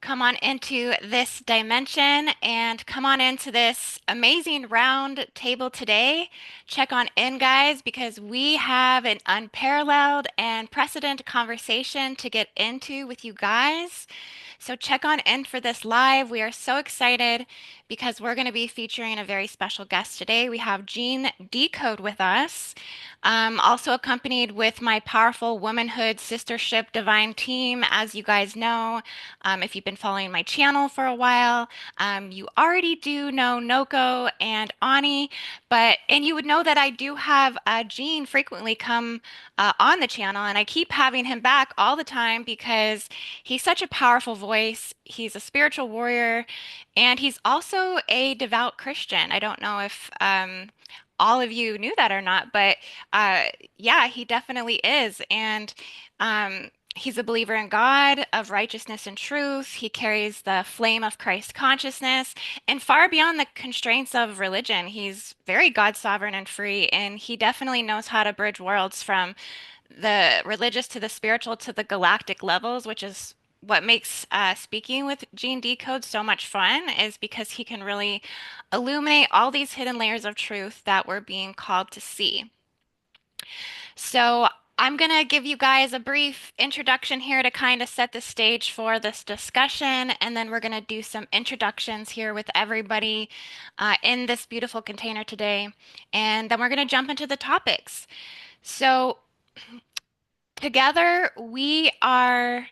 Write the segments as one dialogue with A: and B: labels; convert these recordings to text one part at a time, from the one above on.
A: Come on into this dimension and come on into this amazing round table today. Check on in, guys, because we have an unparalleled and precedent conversation to get into with you guys. So check on in for this live. We are so excited because we're going to be featuring a very special guest today. We have Gene Decode with us, also accompanied with my powerful womanhood sistership divine team. As you guys know, if you've been following my channel for a while, you already do know Noco and Ani, and you would know that I do have Gene frequently come on the channel, and I keep having him back all the time because he's such a powerful voice. He's a spiritual warrior, and he's also a devout Christian. I don't know if all of you knew that or not, but yeah, he definitely is. And he's a believer in God, of righteousness and truth. He carries the flame of Christ consciousness, and far beyond the constraints of religion, he's very God sovereign and free, and he definitely knows how to bridge worlds from the religious to the spiritual to the galactic levels, which is what makes speaking with Gene Decode so much fun, is because he can really illuminate all these hidden layers of truth that we're being called to see. So I'm going to give you guys a brief introduction here to kind of set the stage for this discussion, and then we're going to do some introductions here with everybody in this beautiful container today, and then we're going to jump into the topics. So together, we are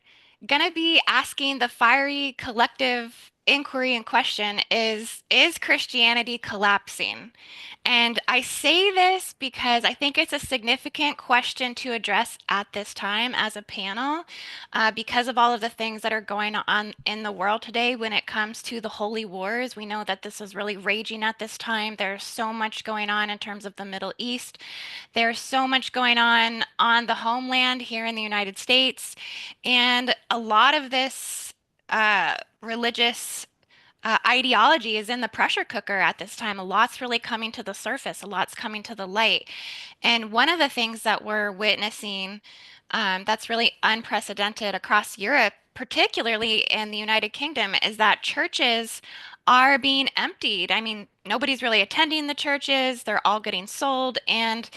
A: going to be asking the fiery collective inquiry and question is Christianity collapsing? And I say this because I think it's a significant question to address at this time as a panel, because of all of the things that are going on in the world today when it comes to the holy wars. We know that this is really raging at this time. There's so much going on in terms of the Middle East. There's so much going on the homeland here in the United States, and a lot of this religious ideology is in the pressure cooker at this time. A lot's really coming to the surface, a lot's coming to the light. And one of the things that we're witnessing that's really unprecedented across Europe, particularly in the United Kingdom, is that churches are being emptied. I mean, nobody's really attending the churches, they're all getting sold, and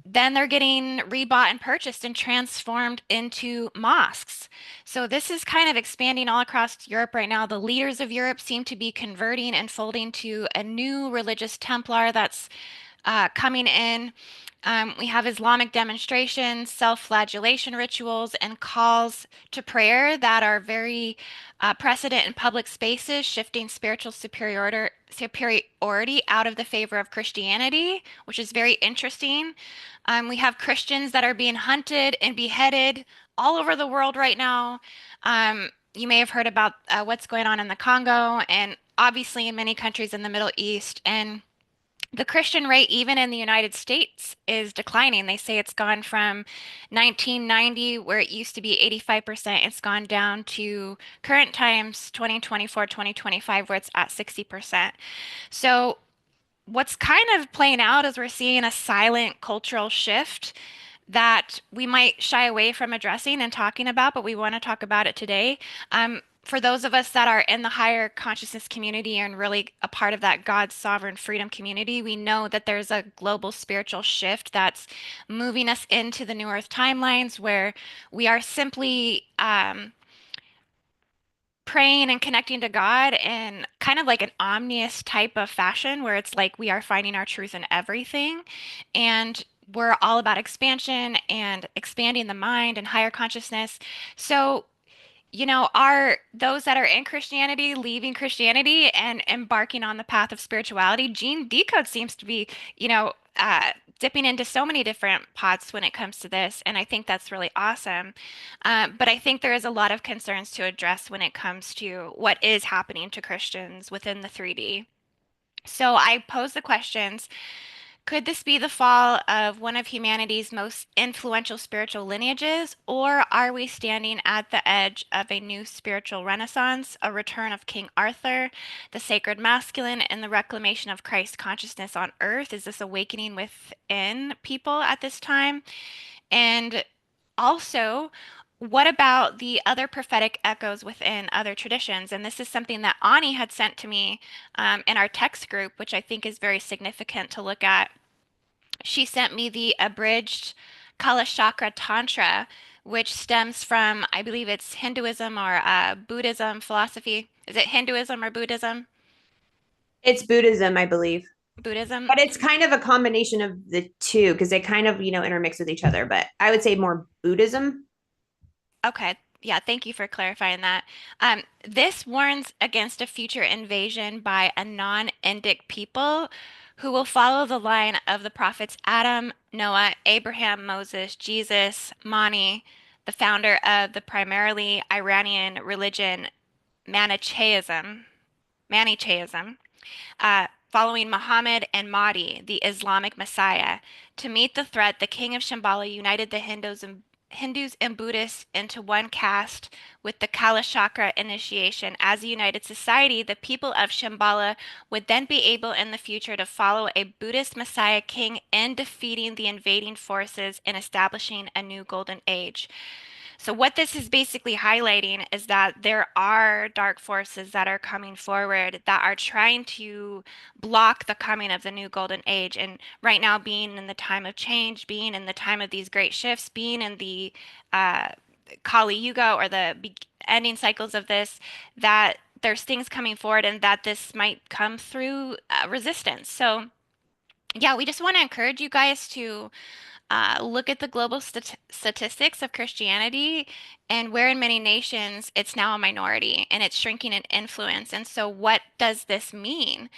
A: then they're getting rebought and purchased and transformed into mosques. So this is kind of expanding all across Europe right now. The leaders of Europe seem to be converting and folding to a new religious Templar that's coming in. We have Islamic demonstrations, self-flagellation rituals, and calls to prayer that are very precedent in public spaces, shifting spiritual superiority out of the favor of Christianity, which is very interesting. We have Christians that are being hunted and beheaded all over the world right now. You may have heard about what's going on in the Congo and obviously in many countries in the Middle East. And the Christian rate, even in the United States, is declining. They say it's gone from 1990, where it used to be 85%, it's gone down to current times, 2024, 2025, where it's at 60%. So what's kind of playing out is we're seeing a silent cultural shift that we might shy away from addressing and talking about, but we want to talk about it today. For those of us that are in the higher consciousness community and really a part of that God's sovereign freedom community, we know that there's a global spiritual shift that's moving us into the New Earth timelines where we are simply praying and connecting to God in kind of like an omnious type of fashion where it's like we are finding our truth in everything. And we're all about expansion and expanding the mind and higher consciousness. So, are those that are in Christianity leaving Christianity and embarking on the path of spirituality? Gene Decode seems to be, dipping into so many different pots when it comes to this, and I think that's really awesome. But I think there is a lot of concerns to address when it comes to what is happening to Christians within the 3D. So I pose the questions. Could this be the fall of one of humanity's most influential spiritual lineages, or are we standing at the edge of a new spiritual renaissance, a return of King Arthur, the sacred masculine, and the reclamation of Christ consciousness on earth? Is this awakening within people at this time? And also, what about the other prophetic echoes within other traditions? And this is something that Ani had sent to me in our text group, which I think is very significant to look at. She sent me the abridged Kalachakra Tantra, which stems from, I believe it's Hinduism or Buddhism philosophy. Is it Hinduism or Buddhism?
B: It's Buddhism, I believe.
A: Buddhism.
B: But it's kind of a combination of the two because they kind of, intermix with each other. But I would say more Buddhism.
A: Okay. Yeah, thank you for clarifying that. This warns against a future invasion by a non-Indic people who will follow the line of the prophets Adam, Noah, Abraham, Moses, Jesus, Mani, the founder of the primarily Iranian religion Manichaeism, following Muhammad and Mahdi, the Islamic Messiah. To meet the threat, the king of Shambhala united the Hindus and Buddhists into one caste with the Kalachakra initiation. As a united society, the people of Shambhala would then be able in the future to follow a Buddhist Messiah king in defeating the invading forces and establishing a new golden age. So, what this is basically highlighting is that there are dark forces that are coming forward that are trying to block the coming of the new golden age. And right now, being in the time of change, being in the time of these great shifts, being in the uh, Kali Yuga or the ending cycles of this, that there's things coming forward and that this might come through resistance. So, yeah, we just want to encourage you guys to look at the global statistics of Christianity and where in many nations it's now a minority and it's shrinking in influence. And so, what does this mean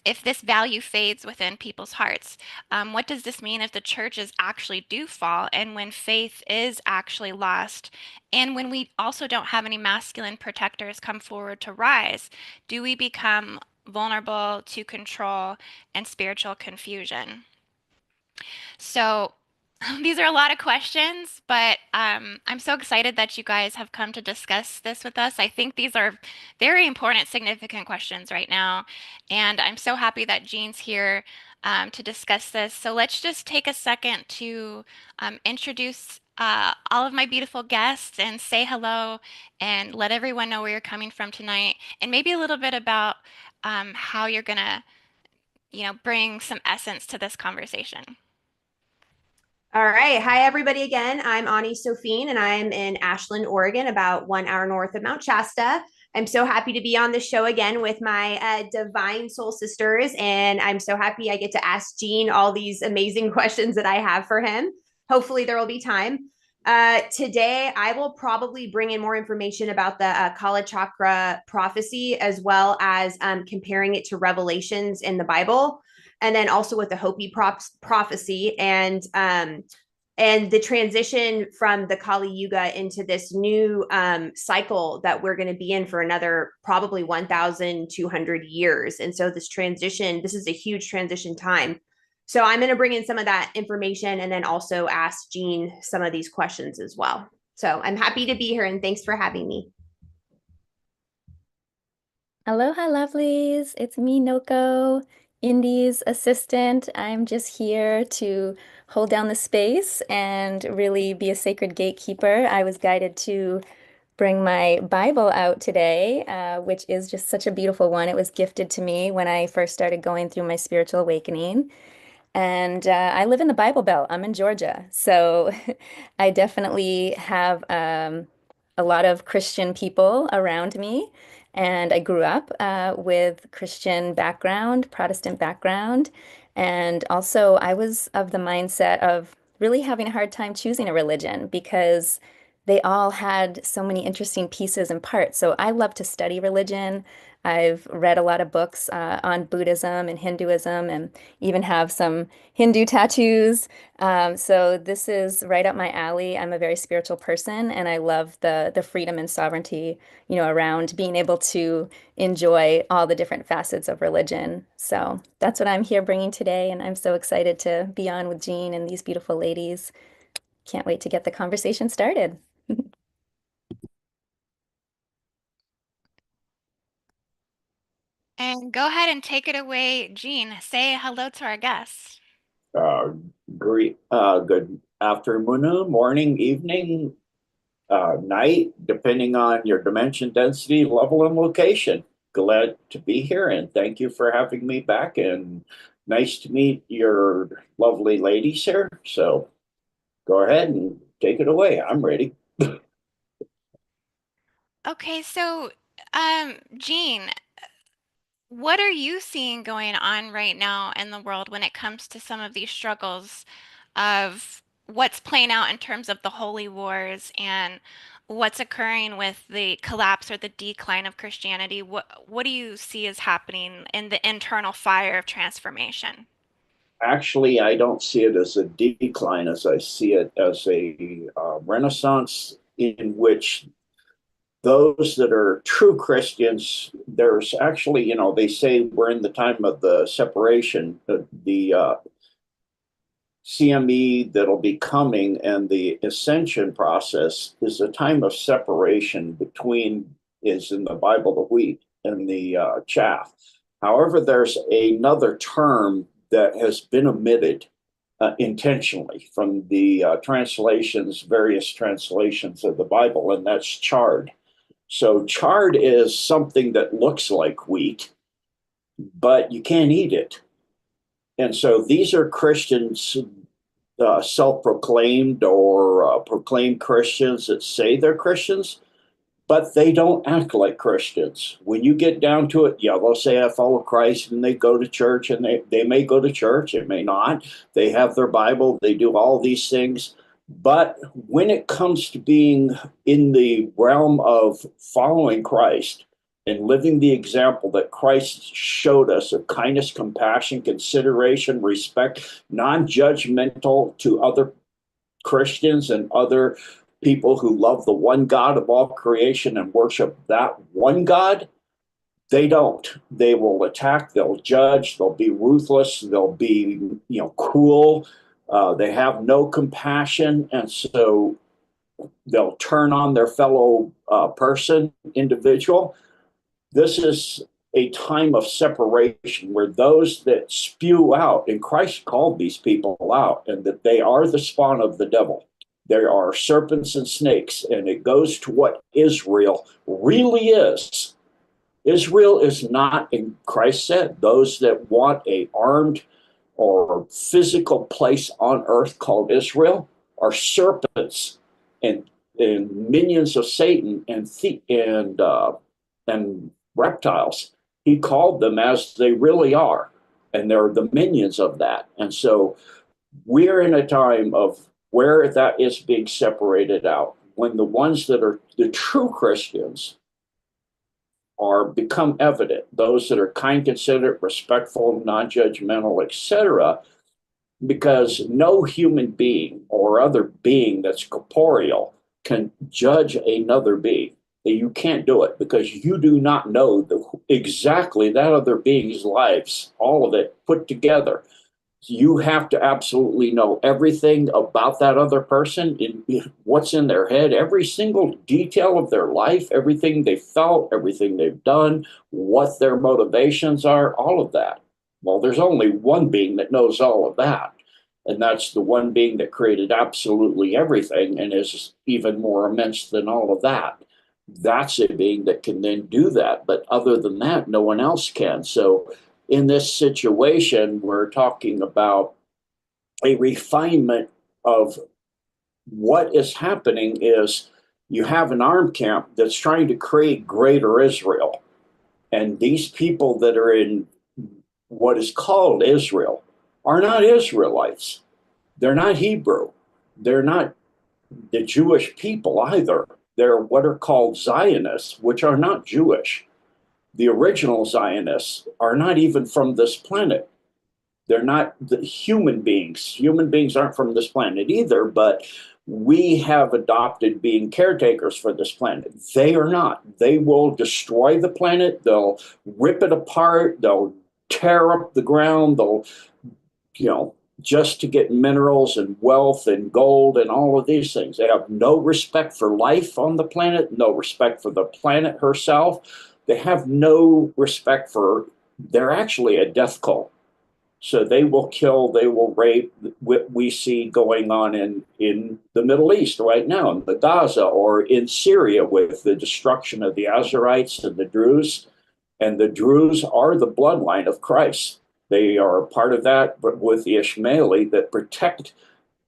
A: if this value fades within people's hearts? What does this mean if the churches actually do fall and when faith is actually lost? And when we also don't have any masculine protectors come forward to rise, do we become vulnerable to control and spiritual confusion? So these are a lot of questions, but I'm so excited that you guys have come to discuss this with us. I think these are very important, significant questions right now, and I'm so happy that Jean's here to discuss this. So let's just take a second to introduce all of my beautiful guests and say hello and let everyone know where you're coming from tonight, and maybe a little bit about how you're gonna, bring some essence to this conversation.
B: All right. Hi, everybody, again. I'm Ani Sophine, and I'm in Ashland, Oregon, about 1 hour north of Mount Shasta. I'm so happy to be on the show again with my divine soul sisters. And I'm so happy I get to ask Gene all these amazing questions that I have for him. Hopefully, there will be time. Today, I will probably bring in more information about the Kala Chakra prophecy, as well as comparing it to revelations in the Bible, and then also with the Hopi prophecy and the transition from the Kali Yuga into this new cycle that we're going to be in for another probably 1,200 years. And so this transition, this is a huge transition time. So I'm going to bring in some of that information and then also ask Jean some of these questions as well. So I'm happy to be here and thanks for having me.
C: Aloha, lovelies. It's me, Noco, Indy's assistant. I'm just here to hold down the space and really be a sacred gatekeeper. I was guided to bring my Bible out today, which is just such a beautiful one. It was gifted to me when I first started going through my spiritual awakening. And I live in the Bible Belt. I'm in Georgia. So I definitely have a lot of Christian people around me. And I grew up with Christian background, Protestant background. And also, I was of the mindset of really having a hard time choosing a religion because they all had so many interesting pieces and parts. So I love to study religion. I've read a lot of books on Buddhism and Hinduism and even have some Hindu tattoos. So this is right up my alley. I'm a very spiritual person and I love the freedom and sovereignty, around being able to enjoy all the different facets of religion. So that's what I'm here bringing today, and I'm so excited to be on with Jean and these beautiful ladies. Can't wait to get the conversation started.
A: And go ahead and take it away, Jean. Say hello to our guests.
D: Uh, Great, good afternoon, morning, evening. night, depending on your dimension, density, level, and location. Glad to be here, and thank you for having me back. And nice to meet your lovely ladies here. So go ahead and take it away. I'm ready.
A: Okay, so Jean, what are you seeing going on right now in the world when it comes to some of these struggles of what's playing out in terms of the holy wars and what's occurring with the collapse or the decline of Christianity? What do you see as happening in the internal fire of transformation?
D: Actually, I don't see it as a decline, as I see it as a renaissance in which those that are true Christians, there's actually, they say we're in the time of the separation, the CME that'll be coming and the ascension process is a time of separation between, is in the Bible, the wheat and the chaff. However, there's another term that has been omitted intentionally from the translations, various translations of the Bible, and that's chard. So chard is something that looks like wheat, but you can't eat it. And so these are Christians, self-proclaimed or proclaimed Christians that say they're Christians, but they don't act like Christians. When you get down to it, yeah, they'll say, I follow Christ, and they go to church, and they may go to church, it may not. They have their Bible, they do all these things. But when it comes to being in the realm of following Christ and living the example that Christ showed us of kindness, compassion, consideration, respect, non judgmental to other Christians and other people who love the one God of all creation and worship that one God, they don't. They will attack, they'll judge, they'll be ruthless, they'll be, cruel. They have no compassion, and so they'll turn on their fellow individual. This is a time of separation where those that spew out, and Christ called these people out, and that they are the spawn of the devil. There are serpents and snakes, and it goes to what Israel really is. Israel is not, and Christ said, those that want a armed or physical place on earth called Israel are serpents and minions of Satan and reptiles. He called them as they really are, and they're the minions of that. And so we're in a time of where that is being separated out, when the ones that are the true Christians are become evident, those that are kind, considerate, respectful, non-judgmental, etc., because no human being or other being that's corporeal can judge another being. You can't do it because you do not know exactly that other being's lives, all of it put together. You have to absolutely know everything about that other person, what's in their head, every single detail of their life, everything they felt, everything they've done, what their motivations are, all of that. Well, there's only one being that knows all of that. And that's the one being that created absolutely everything and is even more immense than all of that. That's a being that can then do that. But other than that, no one else can. So in this situation, we're talking about a refinement of what is happening is you have an armed camp that's trying to create greater Israel. And these people that are in what is called Israel are not Israelites. They're not Hebrew. They're not the Jewish people either. They're what are called Zionists, which are not Jewish. The original Zionists are not even from this planet. They're not the human beings. Human beings aren't from this planet either, but we have adopted being caretakers for this planet. They are not. They will destroy the planet. They'll rip it apart. They'll tear up the ground. They'll, just to get minerals and wealth and gold and all of these things. They have no respect for life on the planet, no respect for the planet herself. They have no respect for, they're actually a death cult. So they will kill, they will rape. What we see going on in the Middle East right now, in the Gaza or in Syria with the destruction of the Azarites and the Druze. And the Druze are the bloodline of Christ. They are part of that, but with the Ishmaeli that protect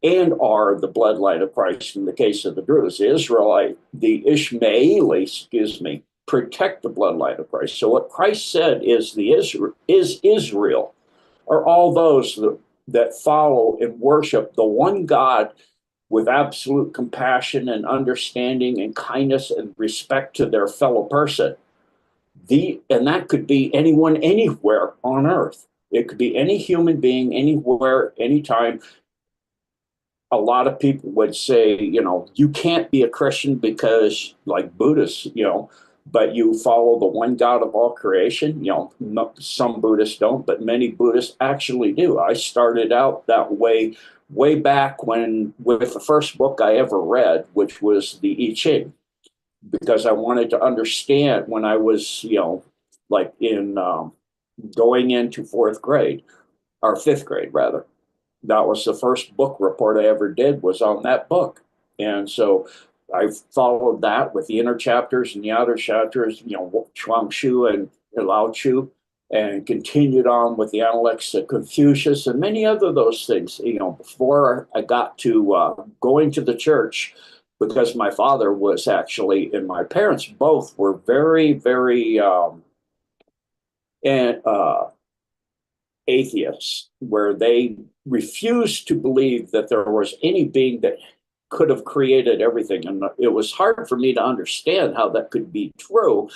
D: and are the bloodline of Christ in the case of the Druze. The Israelite, the Ishmaeli, protect the bloodline of Christ. So what Christ said is Israel are all those that follow and worship the one God with absolute compassion and understanding and kindness and respect to their fellow person. And that could be anyone anywhere on earth. It could be any human being anywhere, anytime. A lot of people would say, you can't be a Christian because, like Buddhists, but you follow the one God of all creation. Some Buddhists don't, but many Buddhists actually do. I started out that way back when, with the first book I ever read, which was the I Ching, because I wanted to understand when I was, like in going into fourth grade, or fifth grade rather. That was the first book report I ever did, was on that book. And so I followed that with the inner chapters and the outer chapters, Chuang Shu and Lao Chu, and continued on with the Analects of Confucius and many other those things, before I got to going to the church, because my father was actually, and my parents both were very, very and atheists, where they refused to believe that there was any being that could have created everything. And it was hard for me to understand how that could be true.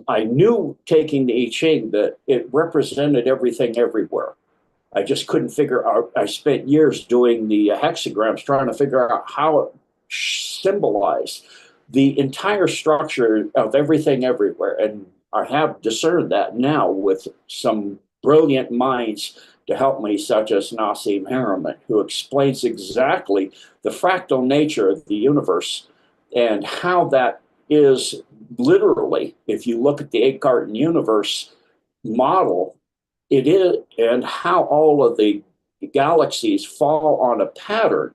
D: I knew, taking the I Ching, that it represented everything everywhere. I just couldn't figure out. I spent years doing the hexagrams trying to figure out how it symbolized the entire structure of everything everywhere. And I have discerned that now with some brilliant minds to help me, such as Nassim Haramein, who explains exactly the fractal nature of the universe and how that is literally, if you look at the eight-carton universe model, it is, and how all of the galaxies fall on a pattern.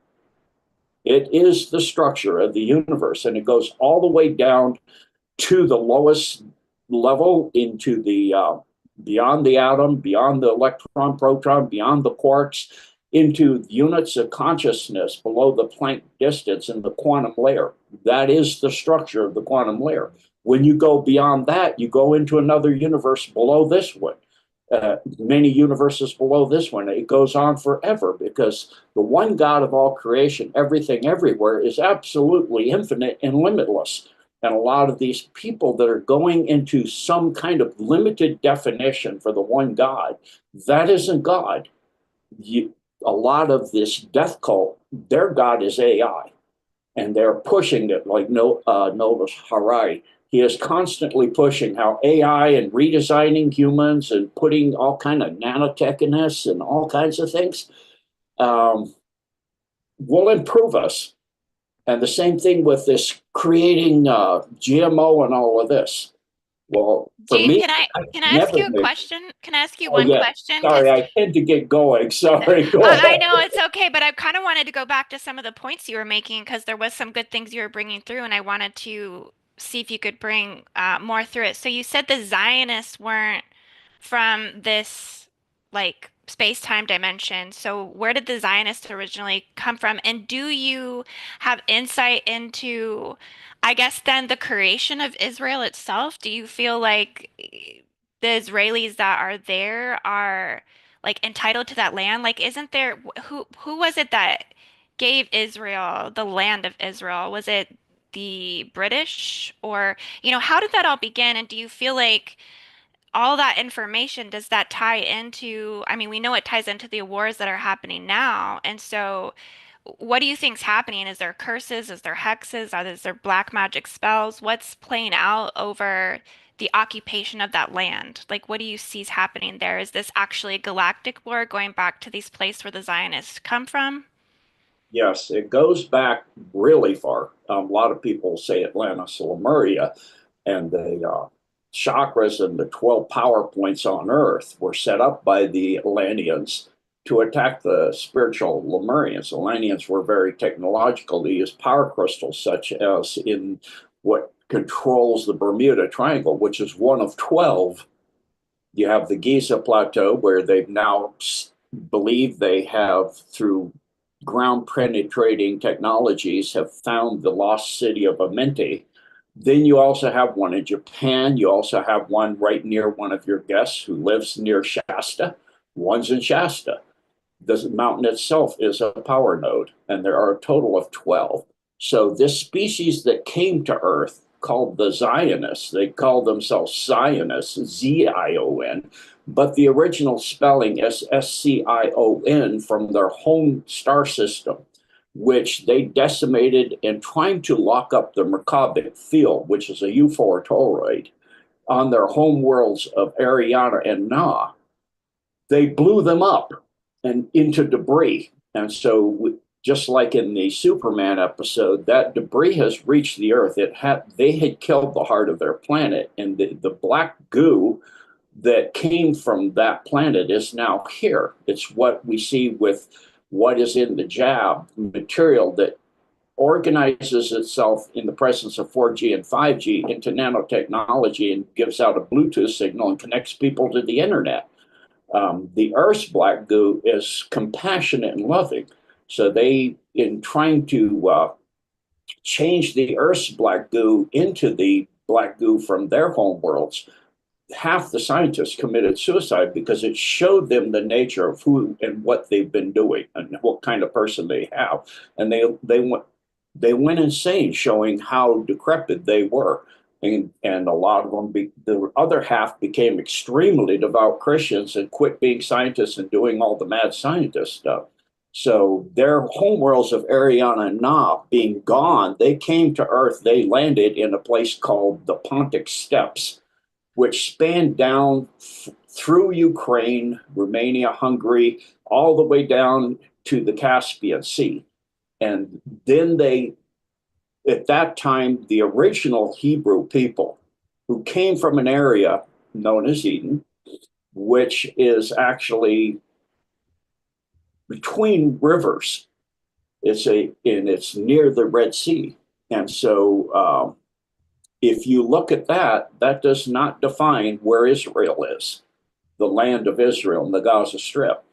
D: It is the structure of the universe, and it goes all the way down to the lowest level, into the beyond the atom, beyond the electron, proton, beyond the quarks, into units of consciousness below the Planck distance in the quantum layer. That is the structure of the quantum layer. When you go beyond that, you go into another universe below this one. Many universes below this one. It goes on forever, because the one God of all creation, everything everywhere, is absolutely infinite and limitless. And a lot of these people that are going into some kind of limited definition for the one God, that isn't God. A lot of this death cult, their God is AI. And they're pushing it, like Noah Harari. He is constantly pushing how AI and redesigning humans and putting all kind of nanotech in us and all kinds of things will improve us. And the same thing with this creating GMO and all of this. Well, for
A: Gene,
D: me,
A: can I ask
D: never
A: you a
D: made.
A: question? Can I ask you
D: Oh
A: one
D: yeah,
A: question?
D: sorry,
A: Because
D: I tend to get going. Sorry, go
A: I
D: ahead.
A: know it's okay, but I kind of wanted to go back to some of the points you were making, because there was some good things you were bringing through, and I wanted to see if you could bring more through it. So you said the Zionists weren't from this, like, space-time dimension. So where did the Zionists originally come from? And do you have insight into, I guess, then the creation of Israel itself? Do you feel like the Israelis that are there are, like, entitled to that land? Like, isn't there, who was it that gave Israel the land of Israel? Was it the British? Or, how did that all begin? And do you feel like all that information, does that tie into, I mean, we know it ties into the wars that are happening now. And so what do you think's happening? Is there curses? Is there hexes? Is there black magic spells? What's playing out over the occupation of that land? Like, what do you see is happening there? Is this actually a galactic war going back to these places where the Zionists come from?
D: Yes, it goes back really far. A lot of people say Atlantis, Lemuria, and they chakras and the 12 power points on Earth were set up by the Atlanteans to attack the spiritual Lemurians. The Atlanteans were very technological. They used power crystals, such as in what controls the Bermuda Triangle, which is one of 12. You have the Giza Plateau, where they've now believe they have, through ground penetrating technologies, have found the lost city of Amenti. Then you also have one in Japan. You also have one right near one of your guests who lives near Shasta. One's in Shasta. The mountain itself is a power node, and there are a total of 12. So this species that came to Earth, called the Zionists, they call themselves Zionists, Z-I-O-N, but the original spelling is S-C-I-O-N, from their home star system, which they decimated in trying to lock up the Merkabah field, which is a U4 toroid, on their home worlds of Ariana and Na. They blew them up and into debris. And so, just like in the Superman episode, that debris has reached the Earth. They had killed the heart of their planet, and the black goo that came from that planet is now here. It's what we see with what is in the jab material that organizes itself in the presence of 4G and 5G into nanotechnology and gives out a Bluetooth signal and connects people to the internet. The Earth's black goo is compassionate and loving. So they, in trying to change the Earth's black goo into the black goo from their home worlds, half the scientists committed suicide because it showed them the nature of who and what they've been doing and what kind of person they have. And they went insane, showing how decrepit they were. And a lot of them, the other half became extremely devout Christians and quit being scientists and doing all the mad scientist stuff. So their homeworlds of Ariana and Na being gone, they came to Earth. They landed in a place called the Pontic Steppes, which spanned down through Ukraine, Romania, Hungary, all the way down to the Caspian Sea. And then at that time, the original Hebrew people who came from an area known as Eden, which is actually between rivers. It's near the Red Sea. And so if you look at that, that does not define where Israel is, the land of Israel and the Gaza Strip.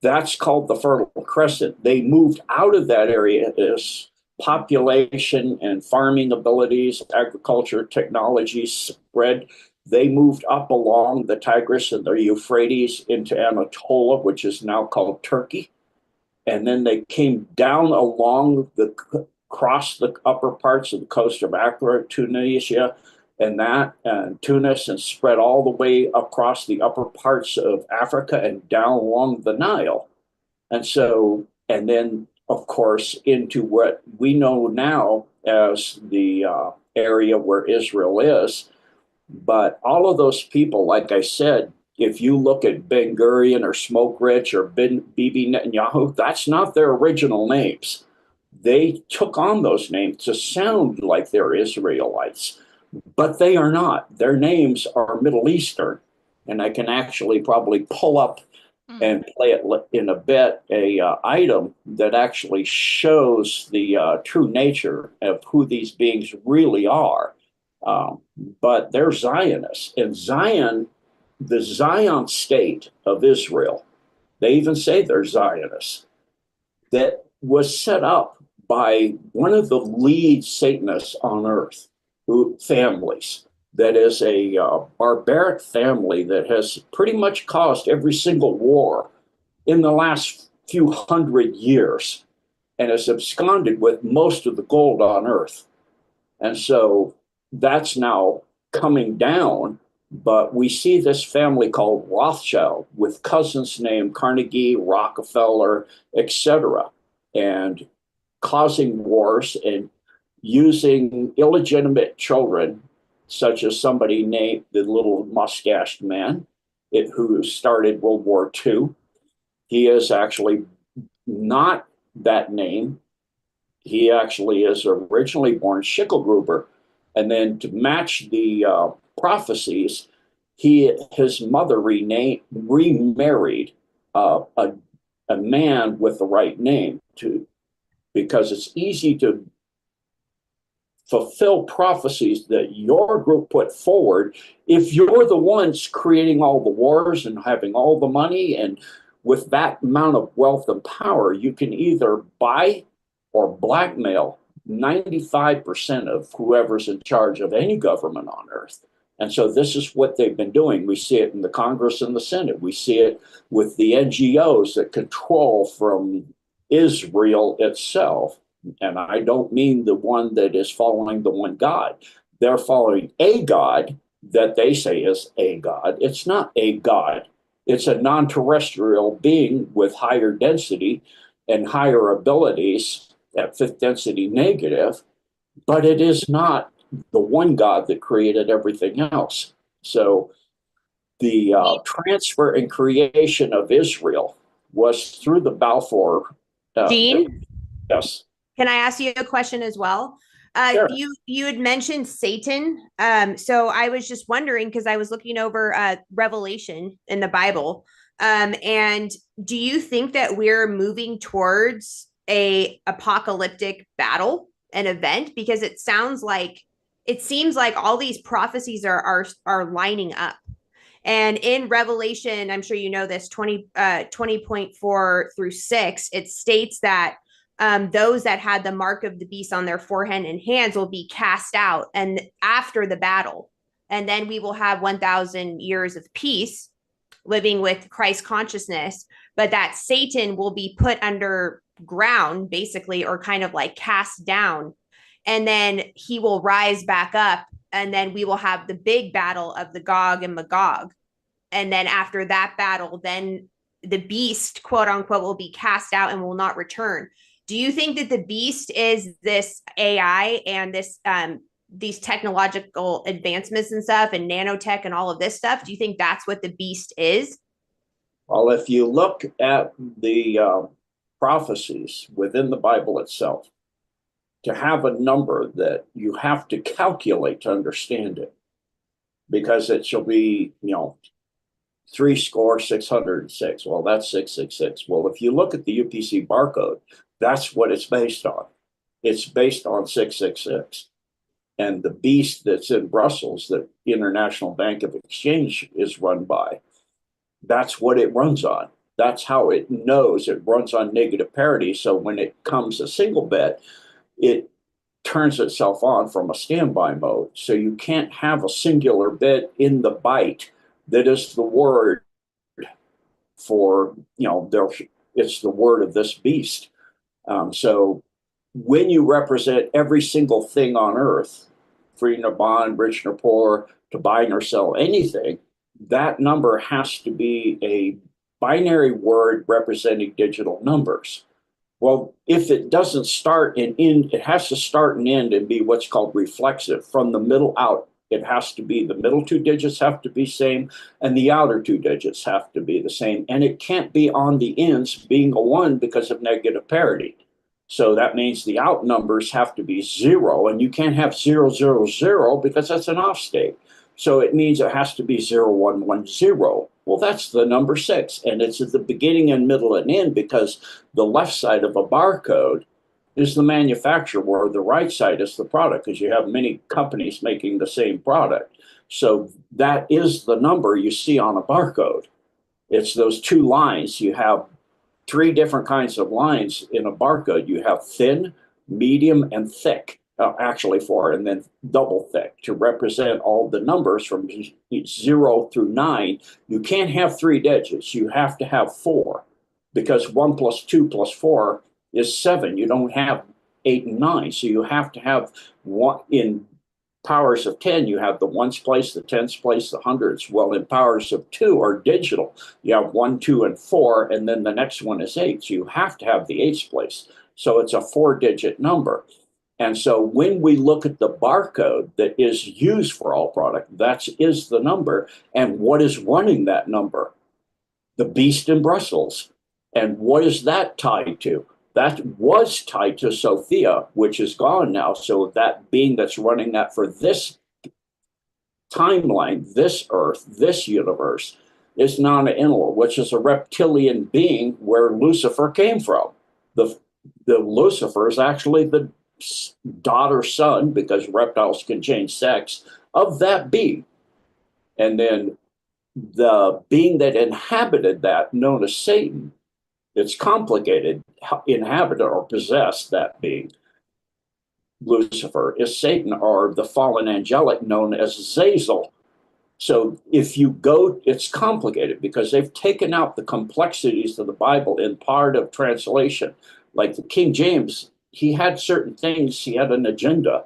D: That's called the Fertile Crescent. They moved out of that area as population and farming abilities, agriculture, technology spread. They moved up along the Tigris and the Euphrates into Anatolia, which is now called Turkey. And then they came down across the upper parts of the coast of Accra, Tunisia, and Tunis, and spread all the way across the upper parts of Africa and down along the Nile. And then, of course, into what we know now as the area where Israel is. But all of those people, like I said, if you look at Ben Gurion or Smoke Rich or Bibi Netanyahu, that's not their original names. They took on those names to sound like they're Israelites, but they are not. Their names are Middle Eastern. And I can actually probably pull up and play it in a bit, a item that actually shows the true nature of who these beings really are. But they're Zionists. And Zion, the Zion state of Israel, they even say they're Zionists, that was set up by one of the lead Satanists on earth, families. That is a barbaric family that has pretty much caused every single war in the last few hundred years and has absconded with most of the gold on earth. And so that's now coming down. But we see this family called Rothschild with cousins named Carnegie, Rockefeller, etc., and causing wars and using illegitimate children, such as somebody named the little mustached man who started World War II. He is actually not that name. He actually is originally born Schicklgruber. And then to match the prophecies, his mother remarried a man with the right name because it's easy to fulfill prophecies that your group put forward if you're the ones creating all the wars and having all the money. And with that amount of wealth and power, you can either buy or blackmail 95% of whoever's in charge of any government on earth. And so this is what they've been doing. We see it in the Congress and the Senate. We see it with the NGOs that control from Israel itself. And I don't mean the one that is following the one God. They're following a God that they say is a God. It's not a God. It's a non-terrestrial being with higher density and higher abilities at fifth density negative, but it is not the one God that created everything else. So the transfer and creation of Israel was through the Balfour.
B: Gene?
D: Yes.
B: Can I ask you a question as well?
D: Sure.
B: You had mentioned Satan. So I was just wondering, because I was looking over Revelation in the Bible. And do you think that we're moving towards a apocalyptic battle, an event? Because it seems like all these prophecies are lining up. And in Revelation, I'm sure you know this, 20.4 through 6, it states that those that had the mark of the beast on their forehead and hands will be cast out and after the battle. And then we will have 1,000 years of peace living with Christ consciousness, but that Satan will be put underground, basically, or kind of like cast down. And then he will rise back up. And then we will have the big battle of the Gog and Magog. And then after that battle, then the beast, quote unquote, will be cast out and will not return. Do you think that the beast is this AI and this these technological advancements and stuff and nanotech and all of this stuff? Do you think that's what the beast is?
D: Well, if you look at the prophecies within the Bible itself, to have a number that you have to calculate to understand it, because it shall be, 606. Well, that's 666. Well, if you look at the UPC barcode, that's what it's based on. It's based on 666. And the beast that's in Brussels, that International Bank of Exchange is run by, that's what it runs on. That's how it knows it runs on negative parity. So when it comes a single bet, it turns itself on from a standby mode. So you can't have a singular bit in the byte that is the word for, it's the word of this beast. So when you represent every single thing on earth, free nor bond, rich nor poor, to buy nor sell anything, that number has to be a binary word representing digital numbers. Well, if it doesn't start and end, it has to start and end and be what's called reflexive. From the middle out, it has to be, the middle two digits have to be same, and the outer two digits have to be the same. And it can't be on the ends being a 1 because of negative parity. So that means the out numbers have to be 0, and you can't have 000 because that's an off state. So it means it has to be 0110. Well, that's the number 6, and it's at the beginning and middle and end, because the left side of a barcode is the manufacturer, where the right side is the product, because you have many companies making the same product. So that is the number you see on a barcode. It's those two lines. You have 3 different kinds of lines in a barcode. You have thin, medium, and thick. Actually 4, and then double thick to represent all the numbers from 0 through 9. You can't have 3 digits. You have to have 4, because 1 plus 2 plus 4 is 7. You don't have 8 and 9. So you have to have one in powers of 10. You have the ones place, the tens place, the hundreds. Well, in powers of 2 are digital. You have 1, 2, and 4, and then the next one is 8. So you have to have the 8's place. So it's a 4-digit number. And so when we look at the barcode that is used for all product, that is the number. And what is running that number? The beast in Brussels. And what is that tied to? That was tied to Sophia, which is gone now. So that being that's running that for this timeline, this Earth, this universe, is non-Enlil, which is a reptilian being where Lucifer came from. The, the Lucifer is actually the daughter son, because reptiles can change sex, of that being. And then the being that inhabited that, known as Satan, it's complicated, inhabited or possessed that being. Lucifer is Satan, or the fallen angelic known as Zazel. So if you go, it's complicated because they've taken out the complexities of the Bible in part of translation. Like the King James, he had certain things, he had an agenda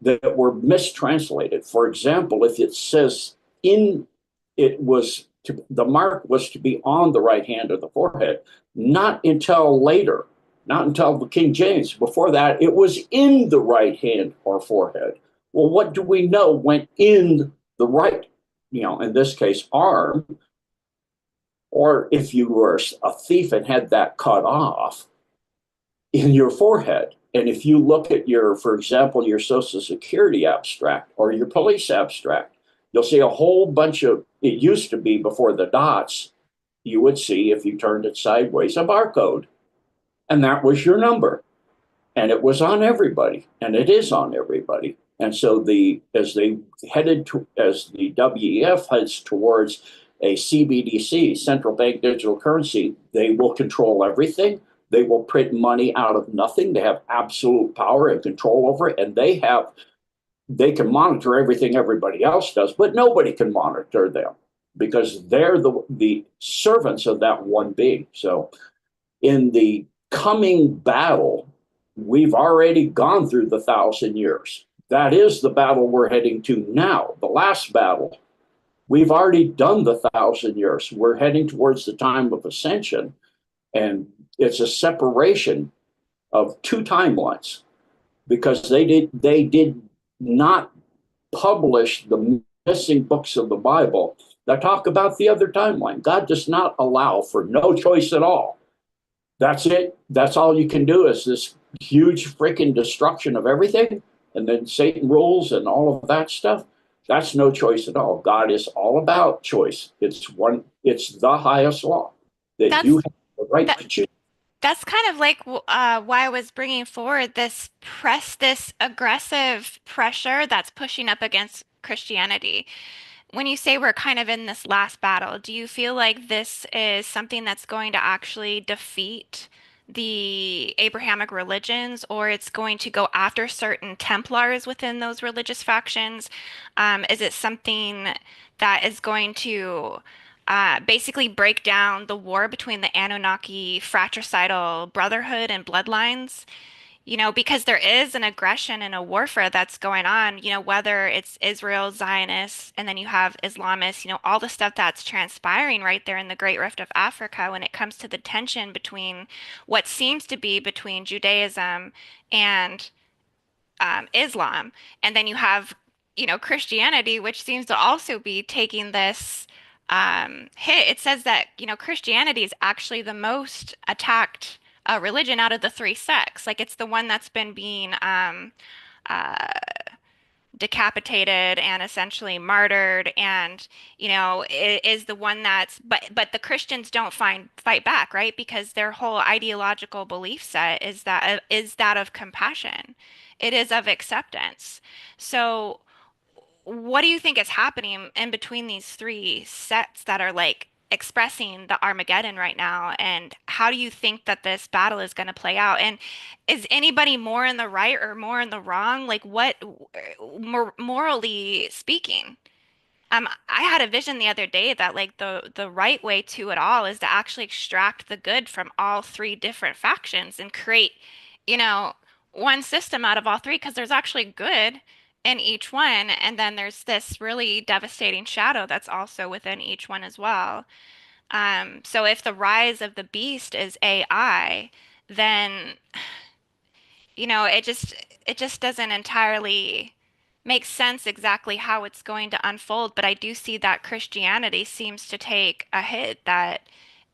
D: that were mistranslated. For example, if it says in, it was to, the mark was to be on the right hand or the forehead, not until later, not until the King James. Before that, it was in the right hand or forehead. Well, what do we know went in the right, in this case, arm? Or if you were a thief and had that cut off, in your forehead. And if you look at your, for example, your Social Security abstract or your police abstract, you'll see a whole bunch of, it used to be before the dots, you would see, if you turned it sideways, a barcode. And that was your number. And it was on everybody. And it is on everybody. And so as they headed to, as the WEF heads towards a CBDC, central bank digital currency, they will control everything. They will print money out of nothing. They have absolute power and control over it. And they can monitor everything everybody else does, but nobody can monitor them because they're the servants of that one being. So in the coming battle, we've already gone through the 1,000 years. That is the battle we're heading to now. The last battle, we've already done the 1,000 years. We're heading towards the time of ascension. And it's a separation of two timelines because they did not publish the missing books of the Bible that talk about the other timeline. God does not allow for no choice at all. That's it. That's all you can do is this huge freaking destruction of everything. And then Satan rules and all of that stuff. That's no choice at all. God is all about choice. It's the highest law that
A: That's
D: you have the right
A: that
D: to choose.
A: that's kind of like why I was bringing forward this aggressive pressure that's pushing up against Christianity. When you say we're kind of in this last battle, do you feel like this is something that's going to actually defeat the Abrahamic religions, or it's going to go after certain Templars within those religious factions? Is it something that is going to basically break down the war between the Anunnaki fratricidal brotherhood and bloodlines? Because there is an aggression and a warfare that's going on, whether it's Israel, Zionists, and then you have Islamists, all the stuff that's transpiring right there in the Great Rift of Africa when it comes to the tension between what seems to be between Judaism and Islam. And then you have, Christianity, which seems to also be taking this hit. It says that, Christianity is actually the most attacked religion out of the three sects. Like it's the one that's been being uh, decapitated and essentially martyred, and it is the one that's. But the Christians don't fight back, right? Because their whole ideological belief set is that of compassion. It is of acceptance. So what do you think is happening in between these three sets that are like expressing the Armageddon right now? And how do you think that this battle is going to play out? And is anybody more in the right or more in the wrong? Like what, morally speaking? I had a vision the other day that like the right way to it all is to actually extract the good from all three different factions and create, you know, one system out of all three because there's actually good in each one, and then there's this really devastating shadow that's also within each one as well. So if the rise of the beast is AI, then it just doesn't entirely make sense exactly how it's going to unfold, but I do see that Christianity seems to take a hit that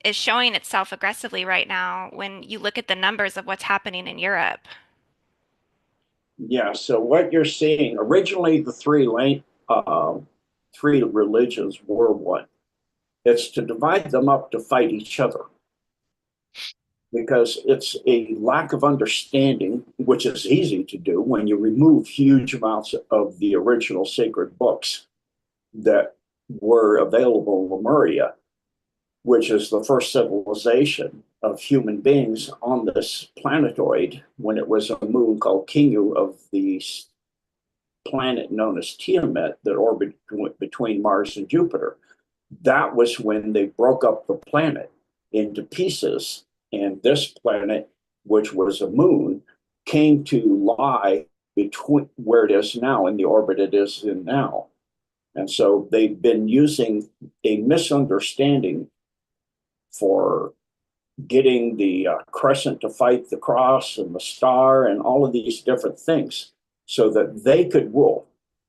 A: is showing itself aggressively right now when you look at the numbers of what's happening in Europe.
D: Yeah. So what you're seeing originally, the three lane, three religions were one. It's to divide them up to fight each other, because it's a lack of understanding, which is easy to do when you remove huge amounts of the original sacred books that were available in Lemuria, which is the first civilization of human beings on this planetoid, when it was a moon called Kingu of the planet known as Tiamat that orbited between Mars and Jupiter. That was when they broke up the planet into pieces, and this planet, which was a moon, came to lie between where it is now and the orbit it is in now. And so they've been using a misunderstanding for getting the crescent to fight the cross and the star and all of these different things so that they could rule.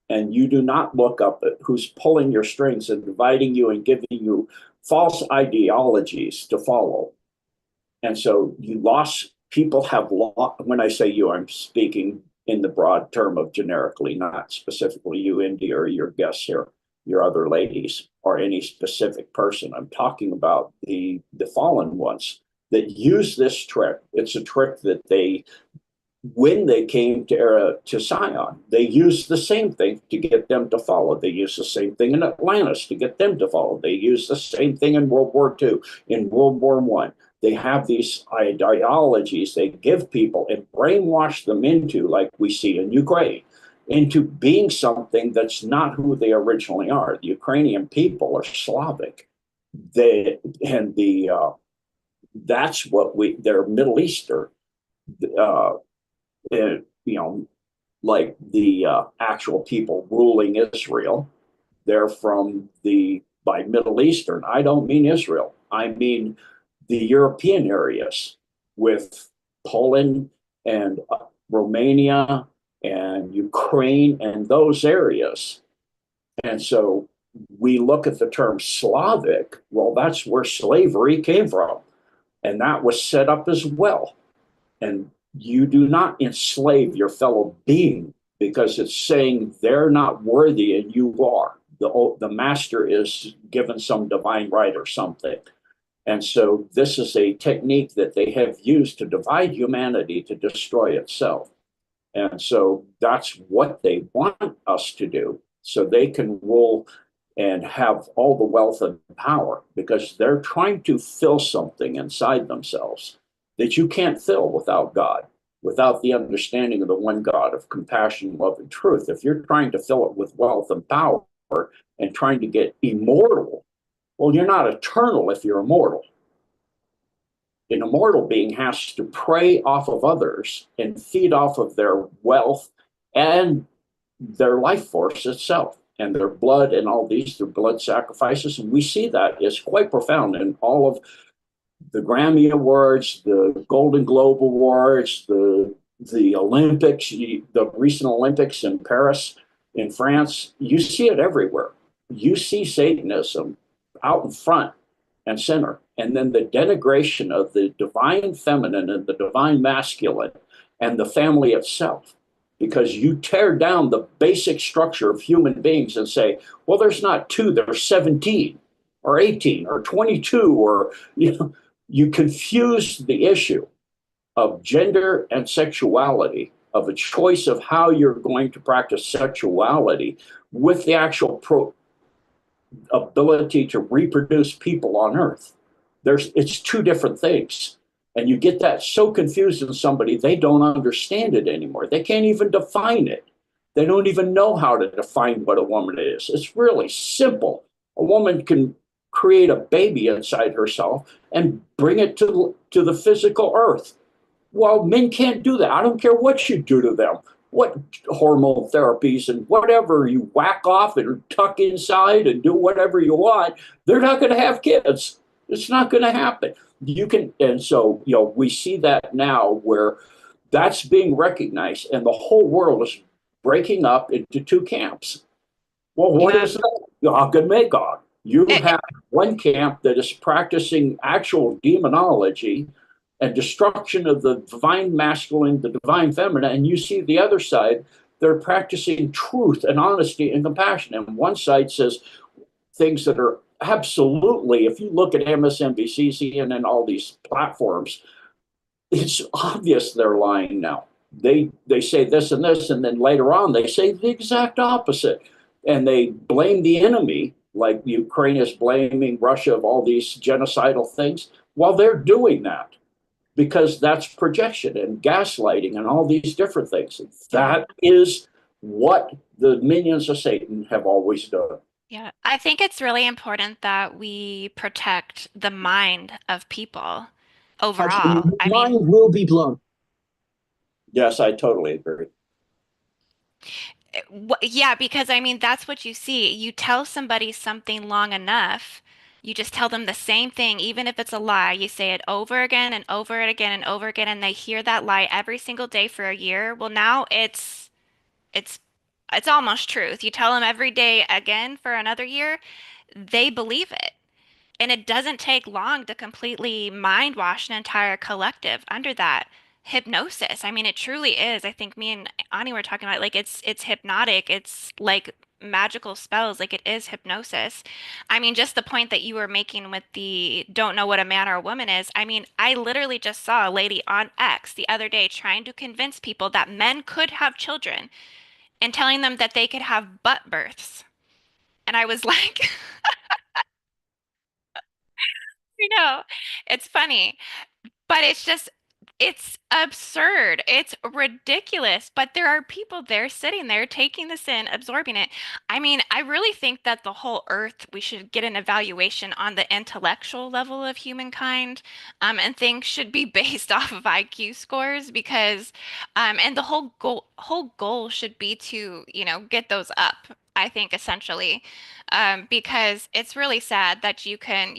D: And you do not look up at who's pulling your strings and dividing you and giving you false ideologies to follow. And so you lost, people have lost, when I say you, I'm speaking in the broad term of generically, not specifically you, Indy, or your guests here, your other ladies, or any specific person. I'm talking about the fallen ones that use this trick. It's a trick that they, when they came to Sion, they used the same thing to get them to follow. They used the same thing in Atlantis to get them to follow. They used the same thing in World War II, in World War I. They have these ideologies they give people and brainwash them into, like we see in Ukraine, into being something that's not who they originally are. The Ukrainian people are Slavic. That's what they're Middle Eastern. Like the actual people ruling Israel, they're by Middle Eastern. I don't mean Israel. I mean the European areas with Poland and Romania and Ukraine and those areas. And so we look at the term Slavic, well, that's where slavery came from. And that was set up as well. And you do not enslave your fellow being because it's saying they're not worthy and you are. The master is given some divine right or something. And so this is a technique that they have used to divide humanity to destroy itself. And so that's what they want us to do, so they can rule and have all the wealth and power, because they're trying to fill something inside themselves that you can't fill without God, without the understanding of the one God of compassion, love, and truth. If you're trying to fill it with wealth and power and trying to get immortal, well, you're not eternal if you're immortal. An immortal being has to prey off of others and feed off of their wealth and their life force itself and their blood and all these, their blood sacrifices. And we see that is quite profound in all of the Grammy Awards, the Golden Globe Awards, the Olympics, the recent Olympics in Paris, in France. You see it everywhere. You see Satanism out in front and center. And then the denigration of the divine feminine and the divine masculine and the family itself. Because you tear down the basic structure of human beings and say, well, there's not two, there's 17 or 18 or 22, or you confuse the issue of gender and sexuality, of a choice of how you're going to practice sexuality with the actual ability to reproduce people on Earth. It's two different things. And you get that so confused in somebody, they don't understand it anymore. They can't even define it. They don't even know how to define what a woman is. It's really simple. A woman can create a baby inside herself and bring it to the physical earth. Well, men can't do that. I don't care what you do to them, what hormone therapies and whatever you whack off and tuck inside and do whatever you want. They're not going to have kids. It's not going to happen. And so, we see that now where that's being recognized, and the whole world is breaking up into two camps. Well, what is that? Gog and Magog. You have one camp that is practicing actual demonology and destruction of the divine masculine, the divine feminine, and you see the other side They're practicing truth and honesty and compassion. And one side says things that are absolutely, if you look at MSNBC, CNN, all these platforms, it's obvious they're lying now. They say this and this, and then later on they say the exact opposite, and they blame the enemy, like Ukraine is blaming Russia of all these genocidal things. While they're doing that, because that's projection and gaslighting and all these different things.
A: Yeah.
D: That is what the minions of Satan have always done.
A: Yeah, I think it's really important that we protect the mind of people overall.
E: Your
A: I mean,
E: mind will be blown.
D: Yes, I totally agree.
A: yeah, because I mean, that's what you see. You tell somebody something long enough, you just tell them the same thing, even if it's a lie. You say it over again and over it again and over again, and they hear that lie every single day for a year. Well, now it's it's almost truth. You tell them every day again for another year, they believe it. And it doesn't take long to completely mind wash an entire collective under that hypnosis. I mean, it truly is. I think me and Ani were talking about like it's hypnotic. It's like magical spells. Like it is hypnosis. I mean, just the point that you were making with the don't know what a man or a woman is. I mean, I literally just saw a lady on X the other day trying to convince people that men could have children and telling them that they could have butt births. And I was like, you know, it's funny. But it's just, it's absurd. It's ridiculous. But there are people there sitting there taking this in, absorbing it. I mean, I really think that the whole earth, we should get an evaluation on the intellectual level of humankind, and things should be based off of IQ scores because, and the whole goal should be to, get those up. I think essentially, because it's really sad that you can,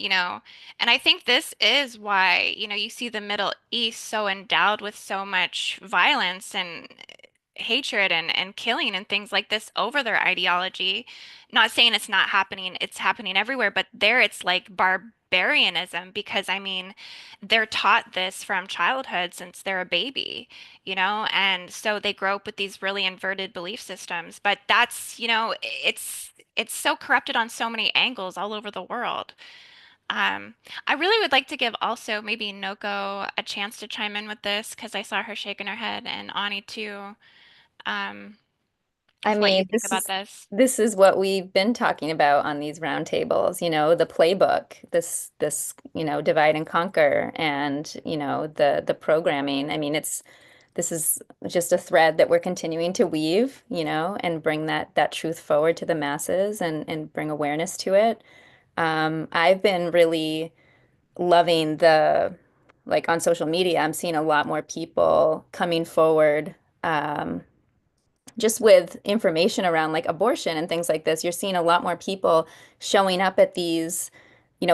A: and I think this is why, you see the Middle East so endowed with so much violence and hatred and killing and things like this over their ideology. Not saying it's not happening, it's happening everywhere, but there it's like barbarianism because I mean, they're taught this from childhood since they're a baby, and so they grow up with these really inverted belief systems. But that's, it's so corrupted on so many angles all over the world. Um, I really would like to give also maybe Noko a chance to chime in with this because I saw her shaking her head and Ani too, um,
C: I
A: with what you
C: mean,
A: think about this.
C: this is what we've been talking about on these roundtables, the playbook, divide and conquer and, the programming. I mean, this is just a thread that we're continuing to weave, and bring that truth forward to the masses and bring awareness to it. I've been really loving like on social media, I'm seeing a lot more people coming forward, just with information around like abortion and things like this. You're seeing a lot more people showing up at these,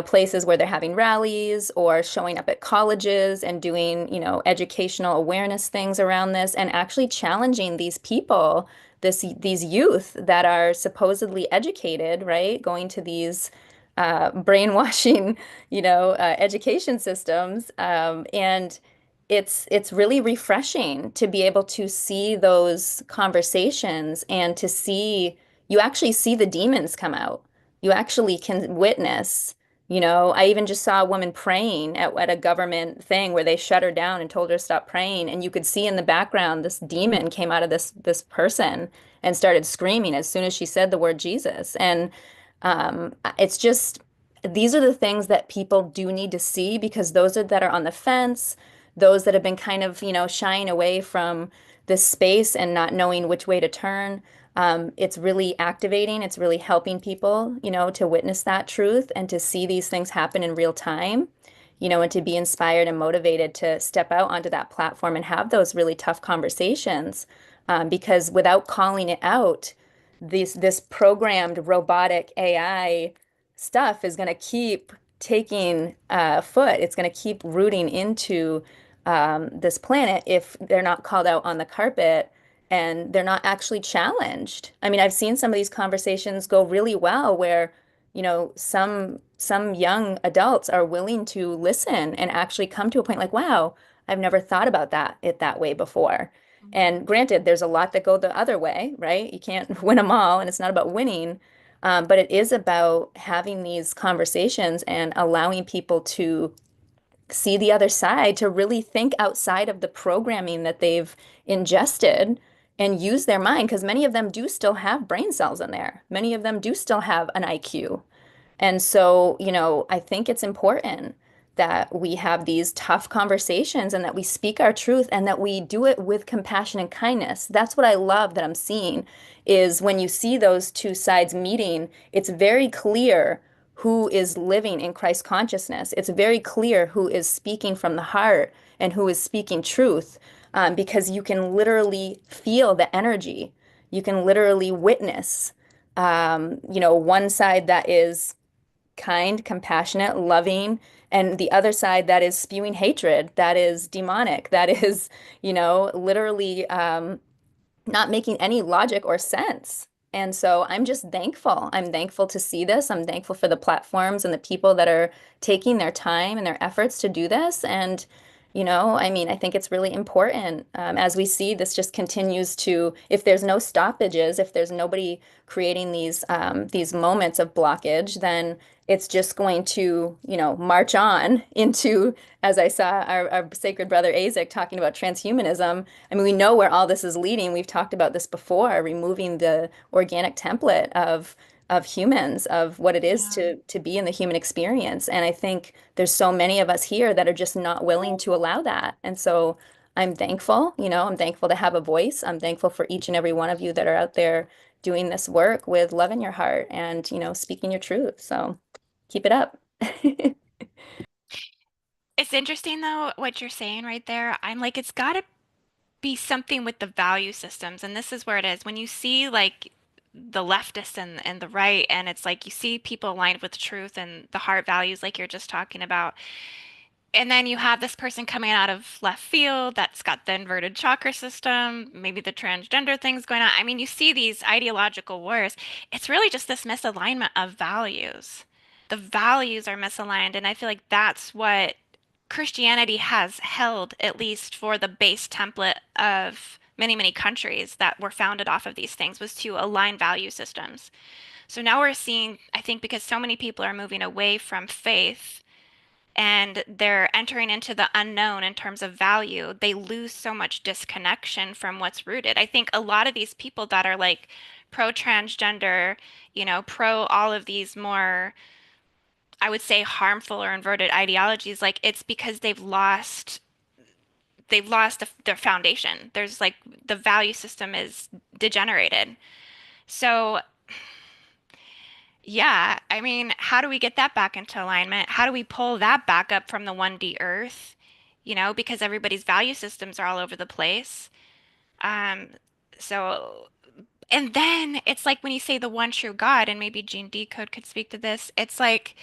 C: places where they're having rallies or showing up at colleges and doing, educational awareness things around this and actually challenging these people, these youth that are supposedly educated, right? Going to these brainwashing, education systems, and it's really refreshing to be able to see those conversations and to see you actually see the demons come out. You actually can witness. I even just saw a woman praying at a government thing where they shut her down and told her to stop praying, and you could see in the background this demon came out of this person and started screaming as soon as she said the word Jesus. And it's just these are the things that people do need to see because those are that are on the fence, those that have been kind of, shying away from this space and not knowing which way to turn. It's really activating. It's really helping people, to witness that truth and to see these things happen in real time, and to be inspired and motivated to step out onto that platform and have those really tough conversations. Because without calling it out, this programmed robotic AI stuff is going to keep taking foot. It's going to keep rooting into this planet if they're not called out on the carpet and they're not actually challenged. I mean, I've seen some of these conversations go really well where, some young adults are willing to listen and actually come to a point like, wow, I've never thought about it that way before. And granted, there's a lot that go the other way, right? You can't win them all, and it's not about winning, but it is about having these conversations and allowing people to see the other side, to really think outside of the programming that they've ingested and use their mind, because many of them do still have brain cells in there. Many of them do still have an IQ. And so, I think it's important that we have these tough conversations and that we speak our truth and that we do it with compassion and kindness. That's what I love that I'm seeing is when you see those two sides meeting, it's very clear who is living in Christ consciousness. It's very clear who is speaking from the heart and who is speaking truth, because you can literally feel the energy. You can literally witness, one side that is kind, compassionate, loving, and the other side that is spewing hatred, that is demonic, that is, literally not making any logic or sense. And so I'm just thankful. I'm thankful to see this. I'm thankful for the platforms and the people that are taking their time and their efforts to do this. And, I think it's really important, as we see this just continues to, if there's no stoppages, if there's nobody creating these moments of blockage, then it's just going to, march on into, as I saw our sacred brother Isaac talking about transhumanism. I mean, we know where all this is leading. We've talked about this before, removing the organic template of humans, of what it is
A: Yeah.
C: to be in the human experience. And I think there's so many of us here that are just not willing to allow that. And so I'm thankful, I'm thankful to have a voice. I'm thankful for each and every one of you that are out there doing this work with love in your heart and, speaking your truth. So keep it up.
A: It's interesting though what you're saying right there. I'm like, it's got to be something with the value systems, and this is where it is. When you see like the leftists and the right, and it's like you see people aligned with the truth and the heart values, like you're just talking about, and then you have this person coming out of left field that's got the inverted chakra system, maybe the transgender things going on. I mean, you see these ideological wars. It's really just this misalignment of values. The values are misaligned, and I feel like that's what Christianity has held, at least for the base template of many, many countries that were founded off of these things, was to align value systems. So now we're seeing, I think, because so many people are moving away from faith and they're entering into the unknown in terms of value, they lose so much disconnection from what's rooted. I think a lot of these people that are like pro transgender, pro all of these more, I would say, harmful or inverted ideologies, like it's because they've lost their foundation. There's like the value system is degenerated. So, yeah, I mean, how do we get that back into alignment? How do we pull that back up from the 1D earth? Because everybody's value systems are all over the place. Um, so, and then it's like when you say the one true God, and maybe Gene Decode could speak to this, it's like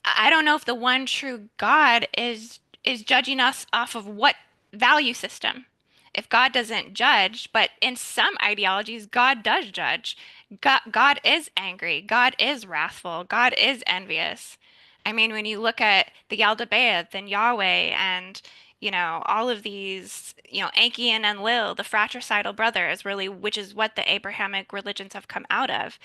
A: I don't know if the one true God is judging us off of what value system. If God doesn't judge, but in some ideologies, God does judge. God is angry. God is wrathful. God is envious. I mean, when you look at the Yaldabaoth and Yahweh and, all of these, Enki and Enlil, the fratricidal brothers, really, which is what the Abrahamic religions have come out of,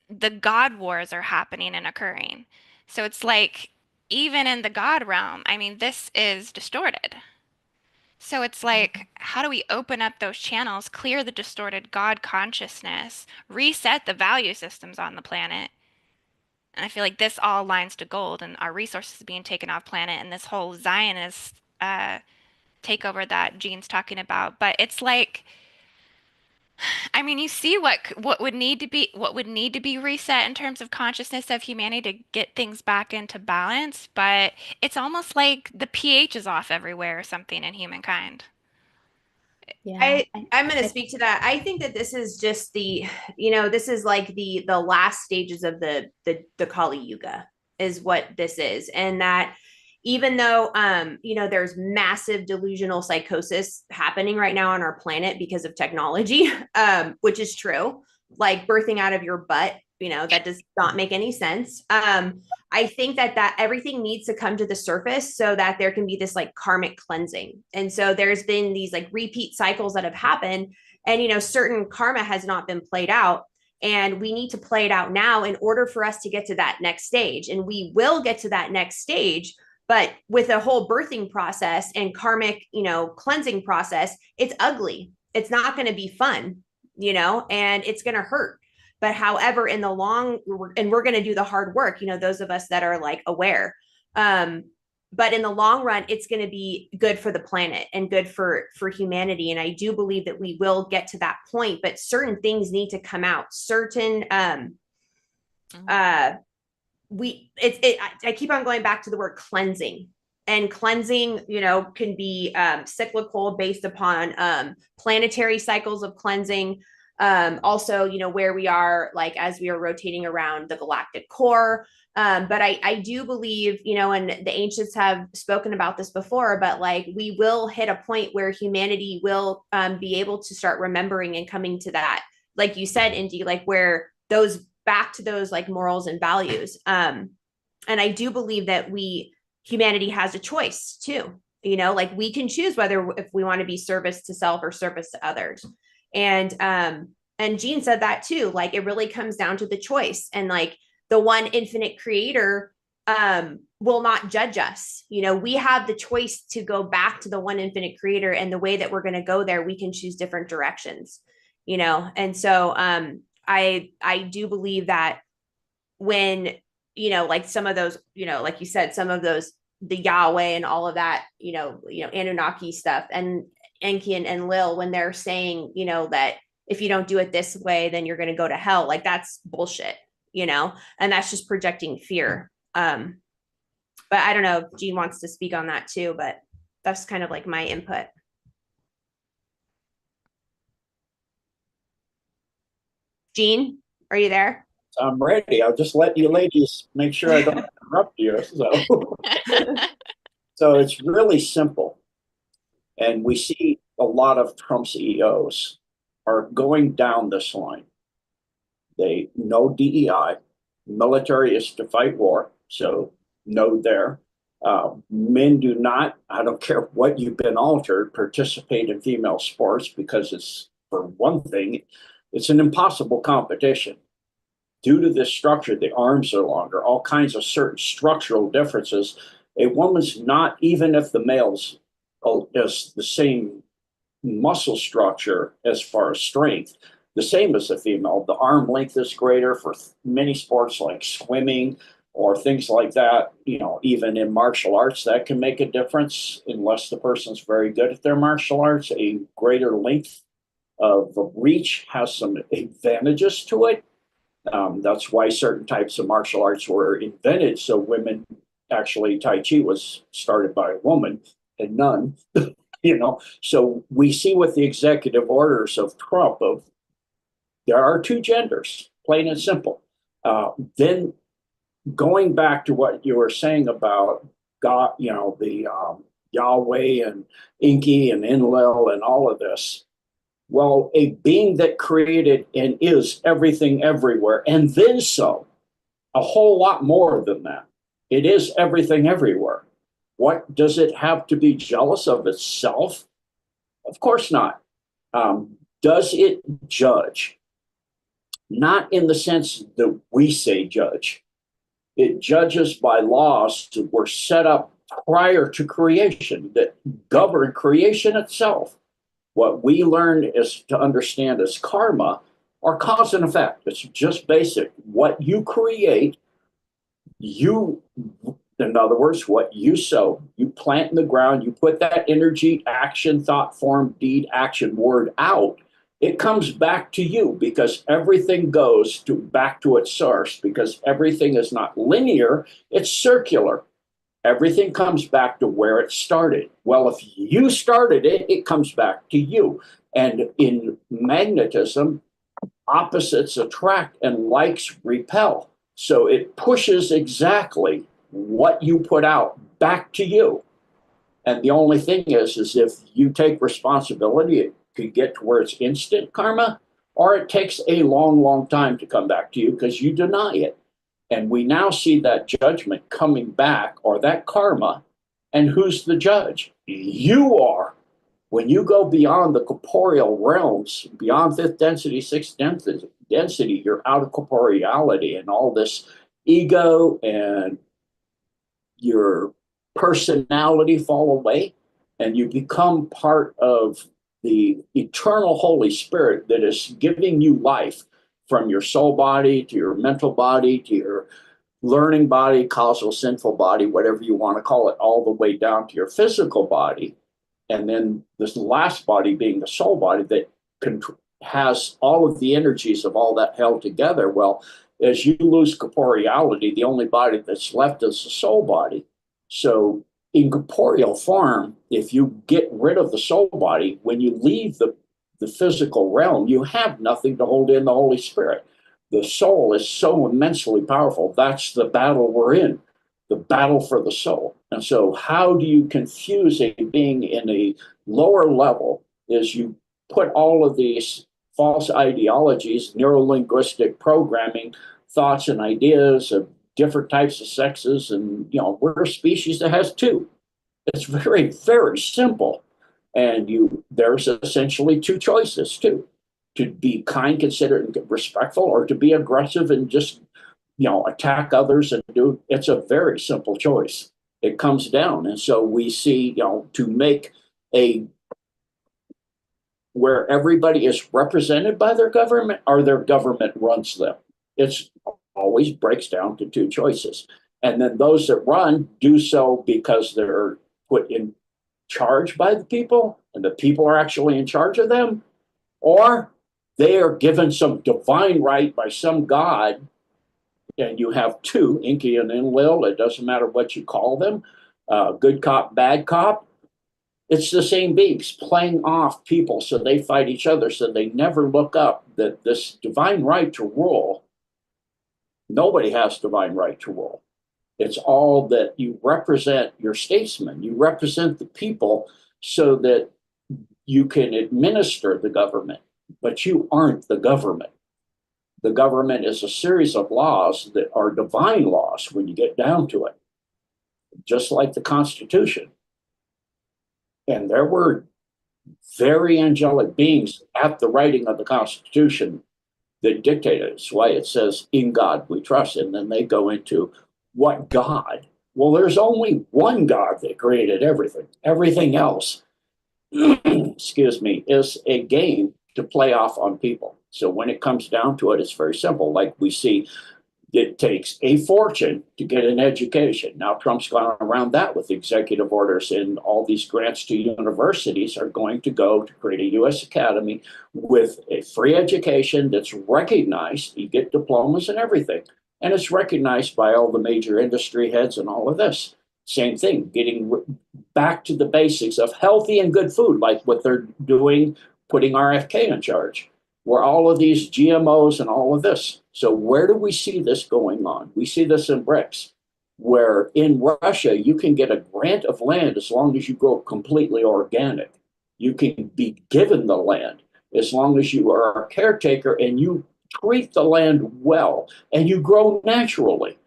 A: the God wars are happening and occurring. So it's like, even in the God realm, I mean, this is distorted. So it's like, how do we open up those channels, clear the distorted God consciousness, reset the value systems on the planet? And I feel like this all aligns to gold and our resources being taken off planet and this whole Zionist takeover that Gene's talking about. But it's like, I mean, you see what would need to be reset in terms of consciousness of humanity to get things back into balance, but it's almost like the pH is off everywhere or something in humankind.
C: Yeah.
B: I'm going to speak to that. I think that this is just this is like the last stages of the Kali Yuga is what this is, and that even though there's massive delusional psychosis happening right now on our planet because of technology, which is true, like birthing out of your butt That does not make any sense. I think that everything needs to come to the surface so that there can be this like karmic cleansing. And so there's been these like repeat cycles that have happened, and certain karma has not been played out. And we need to play it out now in order for us to get to that next stage. And we will get to that next stage, but with a whole birthing process and karmic, cleansing process, it's ugly. It's not going to be fun, and it's going to hurt. But however, in the long, and we're going to do the hard work, those of us that are like aware. But in the long run, it's going to be good for the planet and good for humanity. And I do believe that we will get to that point, but certain things need to come out. Certain, I keep on going back to the word cleansing. And cleansing, can be cyclical based upon planetary cycles of cleansing. Also, where we are, like, as we are rotating around the galactic core. But I do believe, and the ancients have spoken about this before, but like we will hit a point where humanity will be able to start remembering and coming to that, like you said, Indy, like where those back to those like morals and values. And I do believe that humanity has a choice too, like we can choose whether if we want to be service to self or service to others. And Gene said that too, like it really comes down to the choice, and like the one infinite creator will not judge us. We have the choice to go back to the one infinite creator, and the way that we're going to go there, we can choose different directions, and so I do believe that when like some of those, like you said, some of those, the Yahweh and all of that, Anunnaki stuff, and Enki and Lil, when they're saying, that if you don't do it this way, then you're going to go to hell. Like that's bullshit, and that's just projecting fear. But I don't know if Gene wants to speak on that too, but that's kind of like my input. Gene, are you there?
D: I'm ready. I'll just let you ladies make sure I don't interrupt you. So it's really simple. And we see a lot of Trump's EOs are going down this line. They know DEI, military is to fight war, so no there. Men do not, I don't care what you've been altered, participate in female sports because it's, for one thing, it's an impossible competition. Due to this structure, the arms are longer, all kinds of certain structural differences. A woman's not, even if the male's is the same muscle structure as far as strength, the same as the female. The arm length is greater for many sports like swimming or things like that. Even in martial arts, that can make a difference unless the person's very good at their martial arts. A greater length of reach has some advantages to it. That's why certain types of martial arts were invented. So women, actually, Tai Chi was started by a woman and none. So we see with the executive orders of Trump of there are two genders, plain and simple. Then going back to what you were saying about God, the Yahweh and Enki and Enlil and all of this. Well, a being that created and is everything everywhere, and then some, a whole lot more than that. It is everything everywhere. What does it have to be jealous of itself? Of course not. Does it judge? Not in the sense that we say judge. It judges by laws that were set up prior to creation that govern creation itself. What we learn is to understand as karma or cause and effect. It's just basic. What you create, in other words, what you sow, you plant in the ground, you put that energy, action, thought, form, deed, action, word out, it comes back to you because everything goes back to its source because everything is not linear, it's circular. Everything comes back to where it started. Well, if you started it, it comes back to you. And in magnetism, opposites attract and likes repel. So it pushes exactly what you put out back to you. And the only thing is if you take responsibility, it could get to where it's instant karma, or it takes a long, long time to come back to you because you deny it. And we now see that judgment coming back, or that karma. And who's the judge? You are. When you go beyond the corporeal realms, beyond fifth density, sixth density, you're out of corporeality, and all this ego and your personality fall away, and you become part of the eternal Holy Spirit that is giving you life, from your soul body to your mental body to your learning body, causal sinful body, whatever you want to call it, all the way down to your physical body. And then this last body being the soul body that has all of the energies of all that held together. Well, as you lose corporeality, the only body that's left is the soul body. So in corporeal form, if you get rid of the soul body, when you leave the physical realm, you have nothing to hold in the Holy Spirit. The soul is so immensely powerful. That's the battle we're in, the battle for the soul. And so how do you confuse a being in a lower level is you put all of these false ideologies, neurolinguistic programming, thoughts and ideas of different types of sexes. And, we're a species that has two. It's very, very simple. And there's essentially two choices too: to be kind, considerate, and respectful, or to be aggressive and just, attack others and do. It's a very simple choice. It comes down. And so we see, to make a where everybody is represented by their government, or their government runs them. It's always breaks down to two choices. And then those that run do so because they're put in charge by the people, and the people are actually in charge of them, or they are given some divine right by some god. And you have two, Inky and Enlil. It doesn't matter what you call them, good cop, bad cop. It's the same beings playing off people so they fight each other, so they never look up that this divine right to rule, nobody has divine right to rule. It's all that you represent your statesman. You represent the people so that you can administer the government, but you aren't the government. The government is a series of laws that are divine laws when you get down to it, just like the Constitution. And there were very angelic beings at the writing of the Constitution that dictated. It's why it says, "In God we trust." And then they go into what God? Well, there's only one God that created everything. Everything else, excuse me, is a game to play off on people. So when it comes down to it, it's very simple. Like we see, it takes a fortune to get an education. Now Trump's gone around that with executive orders, and all these grants to universities are going to go to create a U.S. academy with a free education that's recognized. You get diplomas and everything. And it's recognized by all the major industry heads and all of this. Same thing, getting back to the basics of healthy and good food, like what they're doing, putting RFK in charge, where all of these GMOs and all of this. So where do we see this going on? We see this in BRICS, where in Russia, you can get a grant of land as long as you grow completely organic. You can be given the land as long as you are a caretaker and you treat the land well and you grow naturally.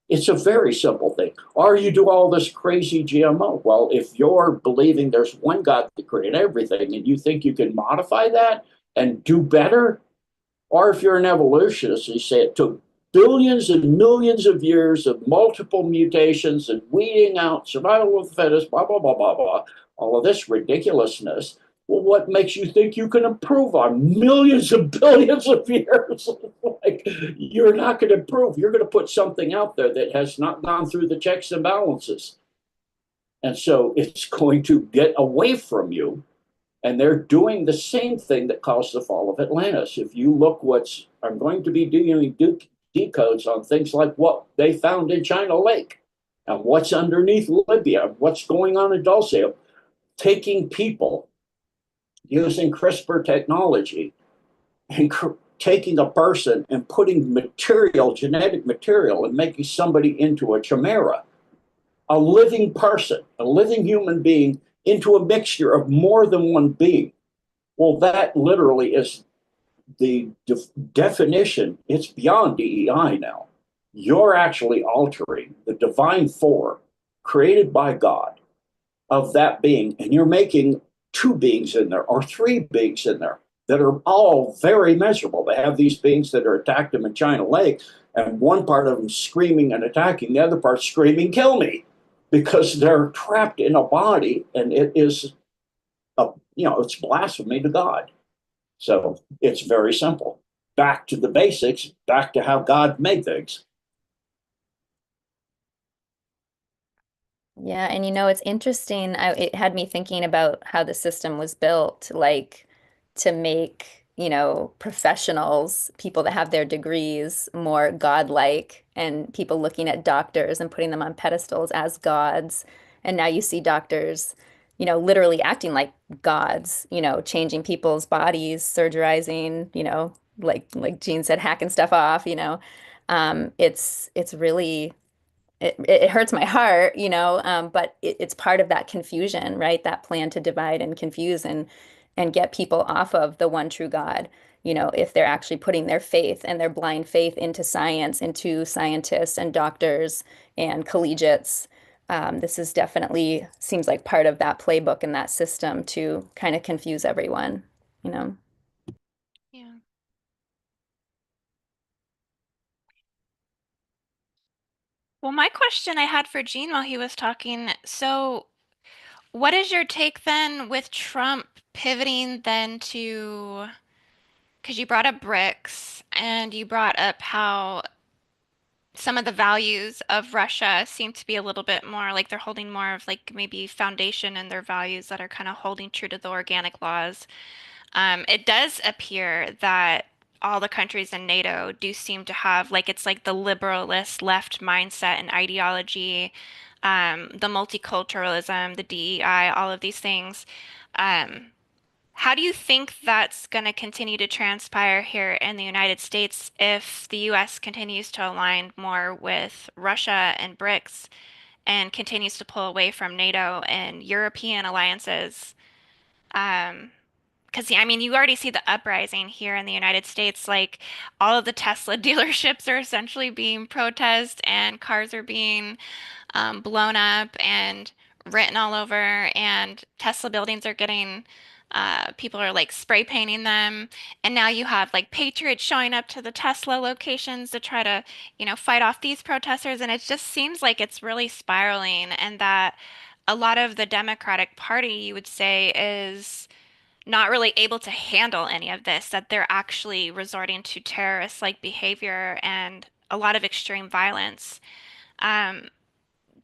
D: It's a very simple thing. Or you do all this crazy GMO. Well, if you're believing there's one God that created everything and you think you can modify that and do better, or if you're an evolutionist and you say it took billions and millions of years of multiple mutations and weeding out survival of the fittest, blah, blah, blah, blah, blah, all of this ridiculousness. Well, what makes you think you can improve on millions of billions of years? Like, you're not going to improve. You're going to put something out there that has not gone through the checks and balances. And so it's going to get away from you. And they're doing the same thing that caused the fall of Atlantis. If you look I'm going to be doing decodes on things like what they found in China Lake and what's underneath Libya, what's going on in Dulce, taking people using CRISPR technology and taking a person and putting genetic material, and making somebody into a chimera, a living person, a living human being, into a mixture of more than one being. Well, that literally is the definition, it's beyond DEI now. You're actually altering the divine form created by God of that being, and you're making two beings in there or three beings in there that are all very miserable. They have these beings that are attacked them in China Lake, and one part of them screaming and attacking, the other part screaming, kill me, because they're trapped in a body, and it is it's blasphemy to God. So it's very simple. Back to the basics, back to how God made things.
C: Yeah, and it's interesting. It had me thinking about how the system was built, like to make, professionals, people that have their degrees, more godlike, and people looking at doctors and putting them on pedestals as gods. And now you see doctors, literally acting like gods, changing people's bodies, surgerizing, like Gene said, hacking stuff off, it's really it hurts my heart, but it's part of that confusion, right? That plan to divide and confuse and get people off of the one true God, if they're actually putting their faith and their blind faith into science, into scientists and doctors and collegiates. This is definitely seems like part of that playbook and that system to kind of confuse everyone, you know?
A: Yeah. Well, my question I had for Gene while he was talking, so what is your take then with Trump pivoting then to, because you brought up BRICS and you brought up how some of the values of Russia seem to be a little bit more like they're holding more of like maybe foundation in their values that are kind of holding true to the organic laws. It does appear that all the countries in NATO do seem to have like it's like the liberalist left mindset and ideology, the multiculturalism, the DEI, all of these things. Um, how do you think that's going to continue to transpire here in the United States if the US continues to align more with Russia and BRICS and continues to pull away from NATO and European alliances? Because, I mean, you already see the uprising here in the United States. Like, all of the Tesla dealerships are essentially being protested, and cars are being blown up and written all over, and Tesla buildings are getting, people are like spray painting them. And now you have like patriots showing up to the Tesla locations to try to, fight off these protesters. And it just seems like it's really spiraling, and that a lot of the Democratic Party, you would say, is not really able to handle any of this, that they're actually resorting to terrorist-like behavior and a lot of extreme violence. Um,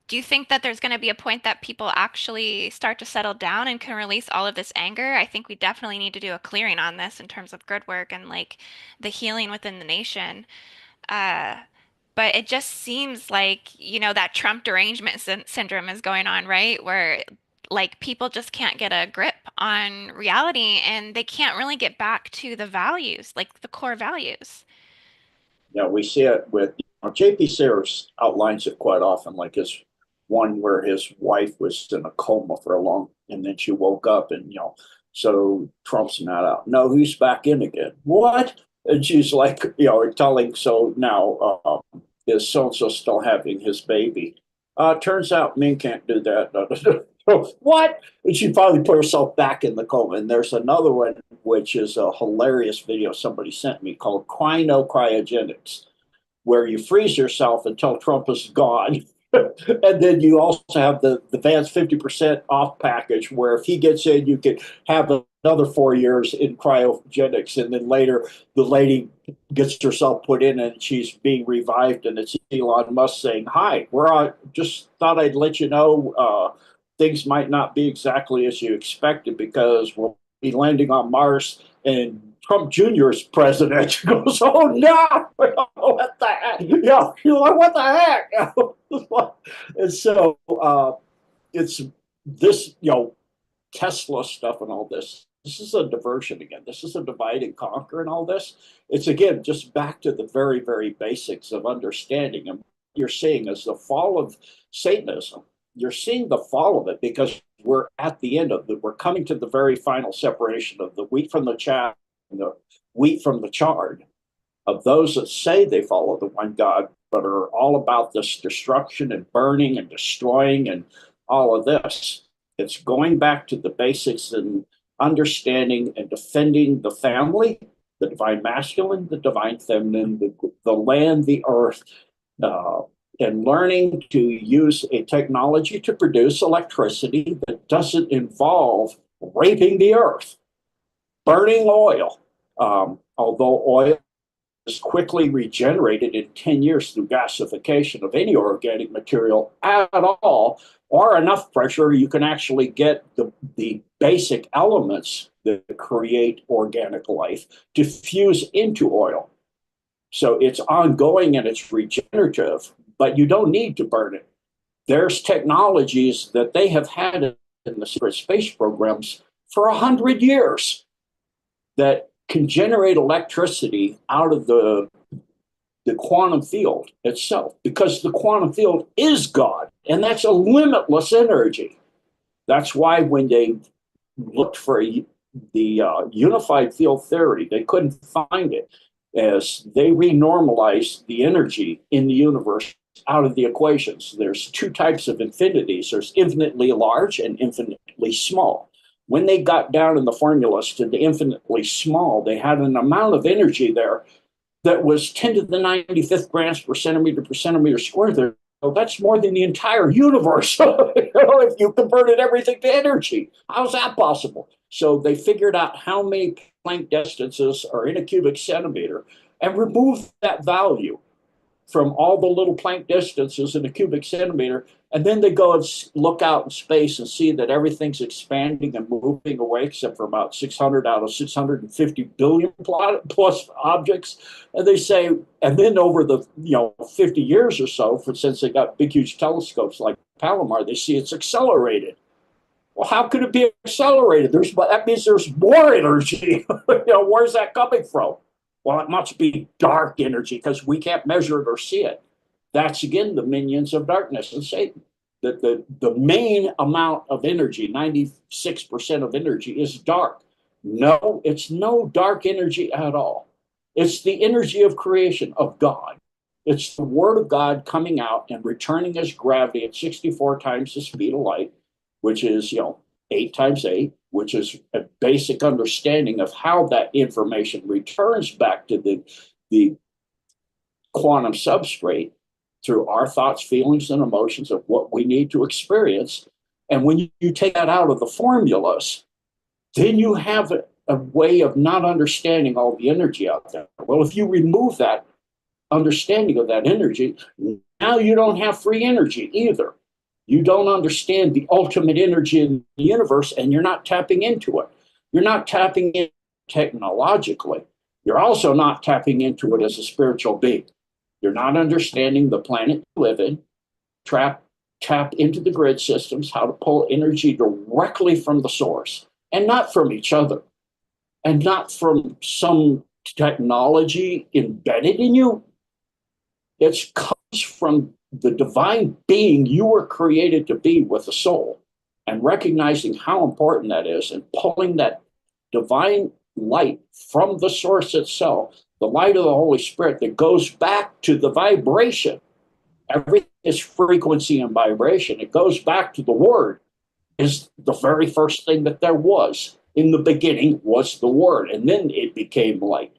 A: do you think that there's going to be a point that people actually start to settle down and can release all of this anger? I think we definitely need to do a clearing on this in terms of grid work and like the healing within the nation. Uh, but it just seems like, that Trump derangement syndrome is going on, right? Where like people just can't get a grip on reality and they can't really get back to the values, like the core values.
D: Yeah, we see it with J.P. Sears outlines it quite often, like his one where his wife was in a coma for a long, and then she woke up, and so Trump's not out. No, he's back in again. What? And she's like, telling, so now is so and so still having his baby? Turns out men can't do that. What? And she finally put herself back in the coma. And there's another one, which is a hilarious video somebody sent me called Cryogenics, where you freeze yourself until Trump is gone. And then you also have the Vance 50% off package, where if he gets in, you can have another 4 years in cryogenics. And then later, the lady gets herself put in and she's being revived. And it's Elon Musk saying, hi, we're on, just thought I'd let you know things might not be exactly as you expected because we'll be landing on Mars. And Trump Jr. is president. She goes, oh no, what the heck? Yeah, you're like, what the heck? And so it's this, Tesla stuff and all this. This is a diversion again. This is a divide and conquer and all this. It's again just back to the very, very basics of understanding. And what you're seeing is the fall of Satanism. You're seeing the fall of it because we're at the end of it. We're coming to the very final separation of the wheat from the chaff, the wheat from the chard of those that say they follow the one God, but are all about this destruction and burning and destroying and all of this. It's going back to the basics and understanding and defending the family, the divine masculine, the divine feminine, the land, the earth, and learning to use a technology to produce electricity that doesn't involve raping the earth, burning oil. Although oil is quickly regenerated in 10 years through gasification of any organic material at all, or enough pressure, you can actually get the basic elements that create organic life to fuse into oil. So it's ongoing and it's regenerative, but you don't need to burn it. There's technologies that they have had in the secret space programs for 100 years that can generate electricity out of the quantum field itself, because the quantum field is God, and that's a limitless energy. That's why when they looked for the unified field theory, they couldn't find it, as they renormalized the energy in the universe out of the equations. There's two types of infinities. There's infinitely large and infinitely small. When they got down in the formulas to the infinitely small, they had an amount of energy there that was 10 to the 95th grams per centimeter squared. There, so that's more than the entire universe. If you converted everything to energy, how's that possible? So they figured out how many Planck distances are in a cubic centimeter and removed that value from all the little Planck distances in a cubic centimeter. And then they go and look out in space and see that everything's expanding and moving away, except for about 600 out of 650 billion plus objects. And they say, and then over the 50 years or so, since they got big, huge telescopes like Palomar, they see it's accelerated. Well, how could it be accelerated? That means there's more energy. Where's that coming from? Well, it must be dark energy because we can't measure it or see it. That's, again, the minions of darkness and Satan. The main amount of energy, 96% of energy, is dark. No, it's no dark energy at all. It's the energy of creation of God. It's the word of God coming out and returning as gravity at 64 times the speed of light, which is, 8 times 8, which is a basic understanding of how that information returns back to the quantum substrate through our thoughts, feelings, and emotions of what we need to experience. And when you take that out of the formulas, then you have a way of not understanding all the energy out there. Well, if you remove that understanding of that energy, now you don't have free energy either. You don't understand the ultimate energy in the universe, and you're not tapping into it. You're not tapping in technologically. You're also not tapping into it as a spiritual being. You're not understanding the planet you live in, tap into the grid systems, how to pull energy directly from the source, and not from each other, and not from some technology embedded in you. It comes from the divine being you were created to be with a soul, and recognizing how important that is and pulling that divine light from the source itself, the light of the Holy Spirit that goes back to the vibration. Everything is frequency and vibration. It goes back to the word, is the very first thing that there was. In the beginning was the word, and then it became light.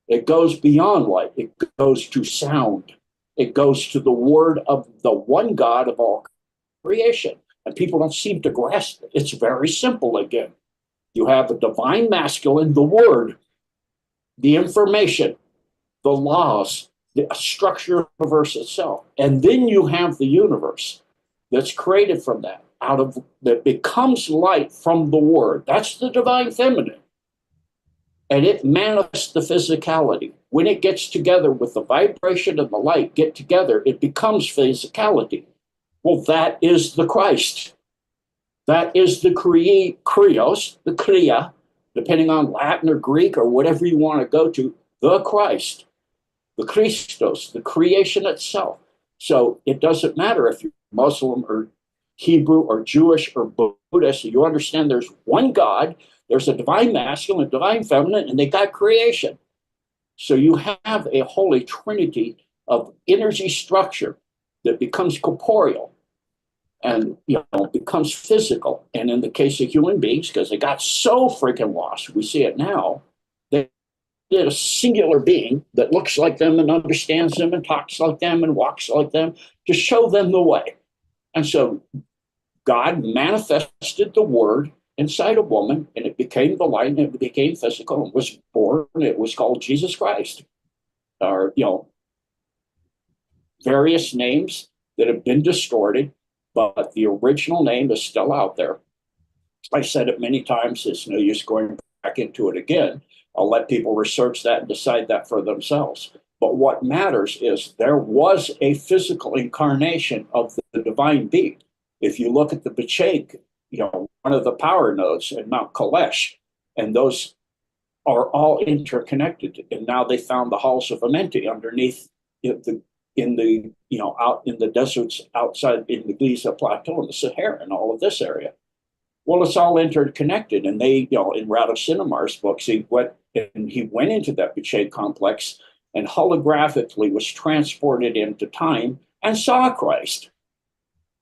D: It goes beyond light. It goes to sound. It goes to the word of the one God of all creation. And people don't seem to grasp it. It's very simple again. You have a divine masculine, the word, the information, the laws, the structure of the universe itself. And then you have the universe that's created from that, that becomes light from the word. That's the divine feminine. And it manifests the physicality. When it gets together with the vibration and the light get together, it becomes physicality. Well, that is the Christ. That is the Krios, the Kriya, depending on Latin or Greek or whatever you want to go to, the Christ, the Christos, the creation itself. So it doesn't matter if you're Muslim or Hebrew or Jewish or Buddhist, you understand there's one God There's a divine masculine, a divine feminine, and they got creation. So you have a holy trinity of energy structure that becomes corporeal and becomes physical. And in the case of human beings, because they got so freaking lost, we see it now, they did a singular being that looks like them and understands them and talks like them and walks like them to show them the way. And so God manifested the word inside a woman, and it became the light, and it became physical and was born. It was called Jesus Christ. Or, various names that have been distorted, but the original name is still out there. I said it many times. It's no use going back into it again. I'll let people research that and decide that for themselves. But what matters is there was a physical incarnation of the divine being. If you look at the Bachank, one of the power nodes in Mount Kalesh, and those are all interconnected. And now they found the halls of Amenti underneath out in the deserts outside in the Giza Plateau and the Sahara and all of this area. Well, it's all interconnected. And they, in Rado Cinemar's books, he went into that Bachank complex and holographically was transported into time and saw Christ.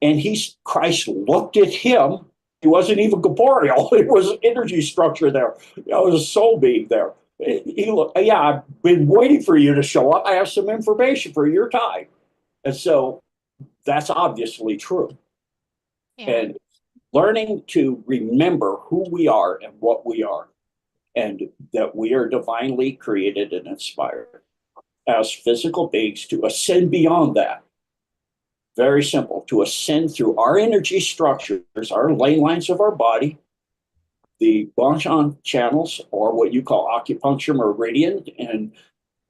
D: And Christ looked at him. He wasn't even corporeal. It was energy structure there. It was a soul being there. He looked, yeah, I've been waiting for you to show up. I have some information for your time. And so that's obviously true. Yeah. And learning to remember who we are and what we are, and that we are divinely created and inspired as physical beings to ascend beyond that. Very simple, to ascend through our energy structures, our ley lines of our body, the Bonchan channels, or what you call acupuncture meridian, and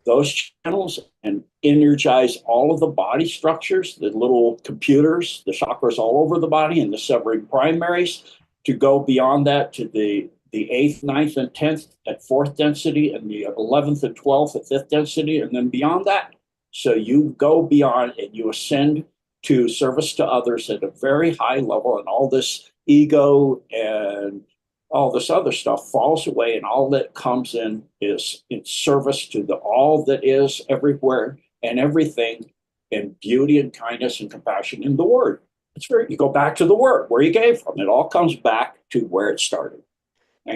D: those channels, and energize all of the body structures, the little computers, the chakras all over the body, and the seven primaries, to go beyond that to the 8th, 9th, and 10th at 4th density, and the 11th and 12th at 5th density, and then beyond that. So you go beyond and you ascend to service to others at a very high level, and all this ego and all this other stuff falls away, and all that comes in is in service to all that is everywhere and everything, in beauty and kindness and compassion in the word. It's you go back to the word where you came from. It all comes back to where it started.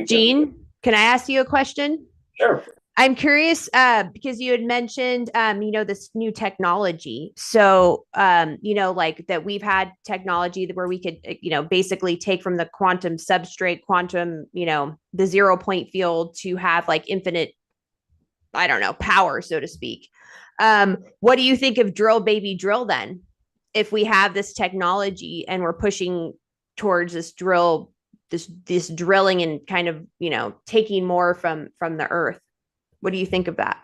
B: Gene, can I ask you a question?
D: Sure.
B: I'm curious because you had mentioned, this new technology. So, like that we've had technology where we could, basically take from the quantum substrate, quantum, the 0 point field to have like infinite, I don't know, power, so to speak. What do you think of drill, baby, drill then? If we have this technology and we're pushing towards this drill, this drilling and kind of, taking more from the earth. What do you think of that?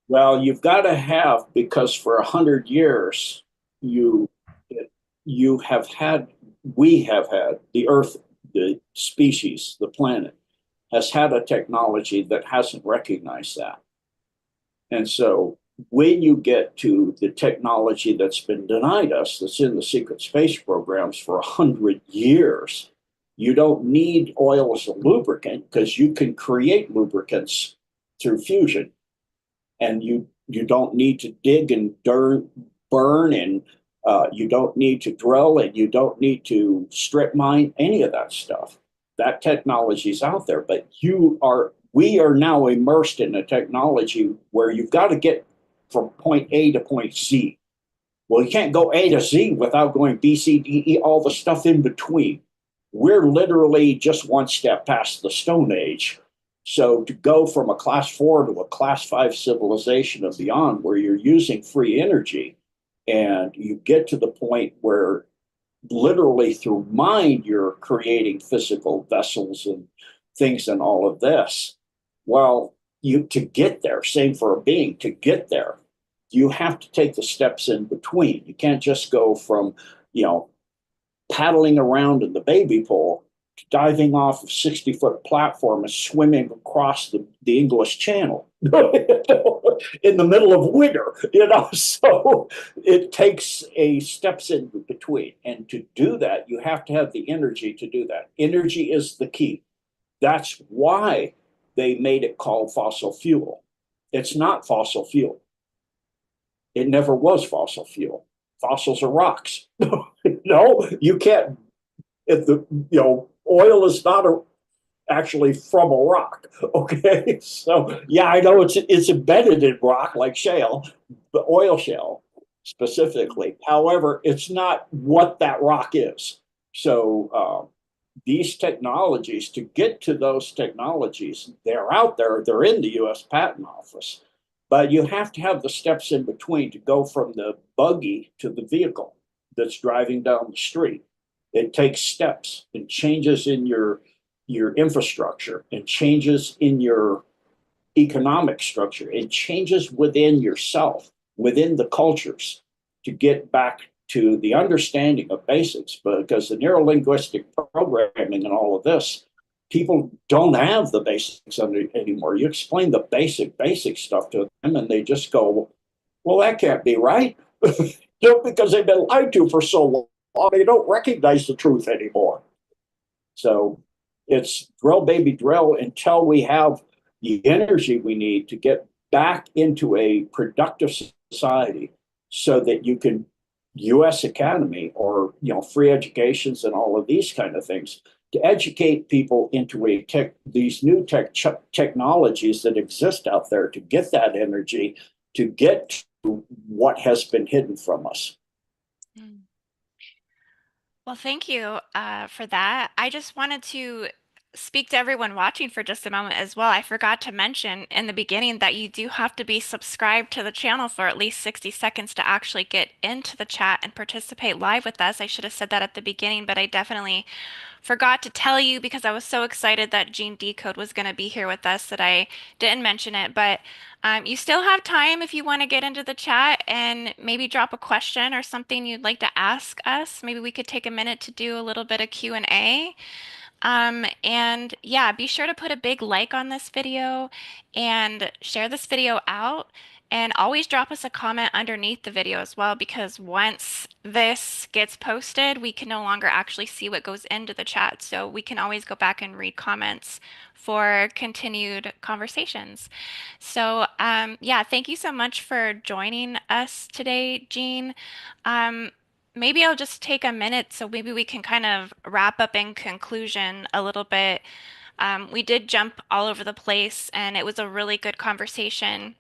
D: Well, you've got to have, because for 100 years, we have had, the Earth, the species, the planet, has had a technology that hasn't recognized that. And so when you get to the technology that's been denied us, that's in the secret space programs for 100 years, you don't need oil as a lubricant, because you can create lubricants through fusion, and you don't need to dig and burn, and you don't need to drill, and you don't need to strip mine, any of that stuff. That technology is out there, but we are now immersed in a technology where you've got to get from point A to point Z. Well, you can't go A to Z without going B, C, D, E, all the stuff in between. We're literally just one step past the Stone Age. So to go from a class 4 to a class 5 civilization and beyond, where you're using free energy, and you get to the point where literally through mind you're creating physical vessels and things and all of this. Well, to get there, same for a being, to get there, you have to take the steps in between. You can't just go from, paddling around in the baby pool to diving off a 60-foot platform and swimming across the English Channel in the middle of winter, So it takes steps in between. And to do that, you have to have the energy to do that. Energy is the key. That's why they made it called fossil fuel. It's not fossil fuel. It never was fossil fuel. Fossils are rocks. No, you can't. If the oil is not actually from a rock. Okay, so yeah, I know it's embedded in rock like shale, the oil shale specifically. However, it's not what that rock is. So these technologies, to get to those technologies, they're out there. They're in the U.S. Patent Office, but you have to have the steps in between to go from the buggy to the vehicle that's driving down the street. It takes steps and changes in your infrastructure and changes in your economic structure and changes within yourself, within the cultures to get back to the understanding of basics. Because the neurolinguistic programming and all of this, people don't have the basics anymore. You explain the basic stuff to them and they just go, well, that can't be right. Because they've been lied to for so long, they don't recognize the truth anymore. So it's drill, baby, drill until we have the energy we need to get back into a productive society so that you can, U.S. Academy or free educations and all of these kind of things, to educate people into these new technologies that exist out there to get that energy, to get to what has been hidden from us.
A: Mm. Well, thank you for that. I just wanted to speak to everyone watching for just a moment as well. I forgot to mention in the beginning that you do have to be subscribed to the channel for at least 60 seconds to actually get into the chat and participate live with us. I should have said that at the beginning, but I definitely forgot to tell you because I was so excited that Gene Decode was going to be here with us that I didn't mention it. But you still have time if you want to get into the chat and maybe drop a question or something you'd like to ask us. Maybe we could take a minute to do a little bit of Q&A. And yeah, be sure to put a big like on this video and share this video out. And always drop us a comment underneath the video as well, because once this gets posted, we can no longer actually see what goes into the chat. So we can always go back and read comments for continued conversations. So yeah, thank you so much for joining us today, Jean. Um, Maybe I'll just take a minute so maybe we can kind of wrap up in conclusion a little bit. We did jump all over the place and it was a really good conversation.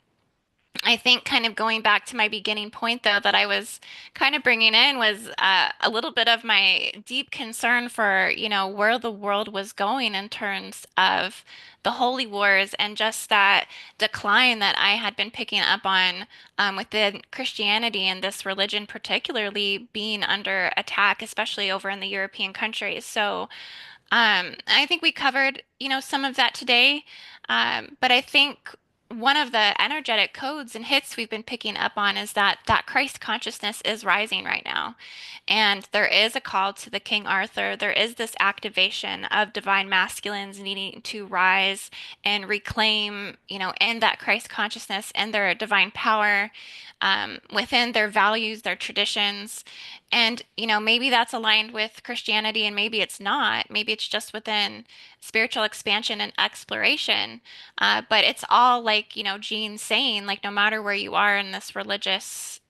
A: I think kind of going back to my beginning point, though, that I was kind of bringing in was a little bit of my deep concern for, where the world was going in terms of the holy wars and just that decline that I had been picking up on within Christianity and this religion, particularly being under attack, especially over in the European countries. So, I think we covered, some of that today. But I think one of the energetic codes and hits we've been picking up on is that Christ consciousness is rising right now. And there is a call to the King Arthur. There is this activation of divine masculines needing to rise and reclaim, in that Christ consciousness and their divine power within their values, their traditions. And, maybe that's aligned with Christianity and maybe it's not. Maybe it's just within spiritual expansion and exploration. But it's all like, Gene's saying, like, no matter where you are in this religious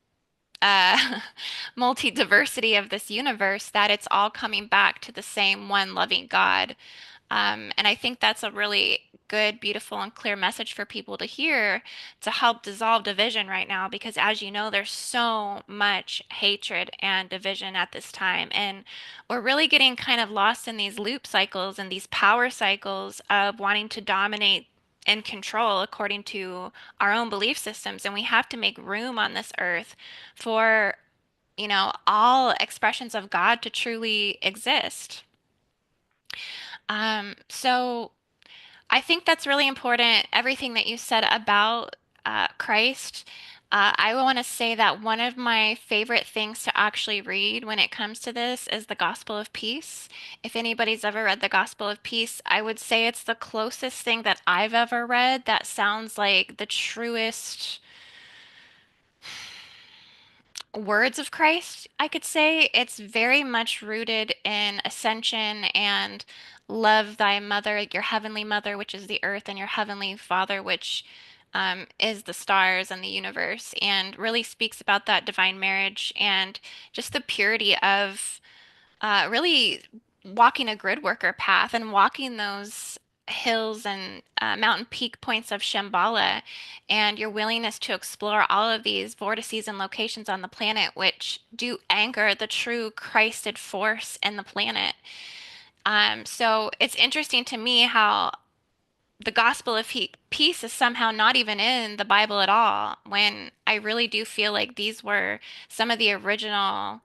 A: multi-diversity of this universe, that it's all coming back to the same one loving God. And I think that's a really good, beautiful, and clear message for people to hear to help dissolve division right now. Because as you know, there's so much hatred and division at this time. And we're really getting kind of lost in these loop cycles and these power cycles of wanting to dominate and control according to our own belief systems. And we have to make room on this earth for, all expressions of God to truly exist. So I think that's really important, everything that you said about Christ. I want to say that one of my favorite things to actually read when it comes to this is the Gospel of Peace. If anybody's ever read the Gospel of Peace, I would say it's the closest thing that I've ever read that sounds like the truest words of Christ, I could say. It's very much rooted in ascension and love thy mother, your heavenly mother, which is the earth, and your heavenly father, which is the stars and the universe, and really speaks about that divine marriage and just the purity of really walking a grid worker path and walking those hills and mountain peak points of Shambhala, and your willingness to explore all of these vortices and locations on the planet, which do anchor the true Christed force in the planet. So it's interesting to me how the gospel of peace is somehow not even in the Bible at all, when I really do feel like these were some of the original,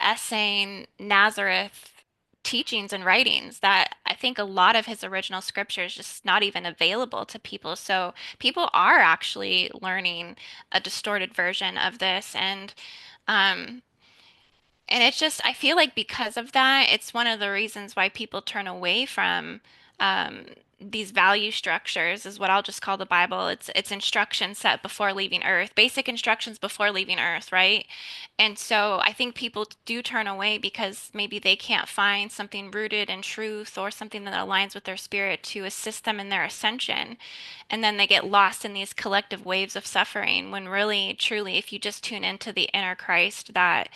A: essaying Nazareth teachings and writings that I think a lot of his original scriptures just not even available to people. So people are actually learning a distorted version of this, um, and it's just, I feel like because of that, it's one of the reasons why people turn away from um, these value structures, is what I'll just call the Bible. It's instructions set before leaving Earth, basic instructions before leaving Earth, right? And so I think people do turn away because maybe they can't find something rooted in truth or something that aligns with their spirit to assist them in their ascension. And then they get lost in these collective waves of suffering when really, truly, if you just tune into the inner Christ, that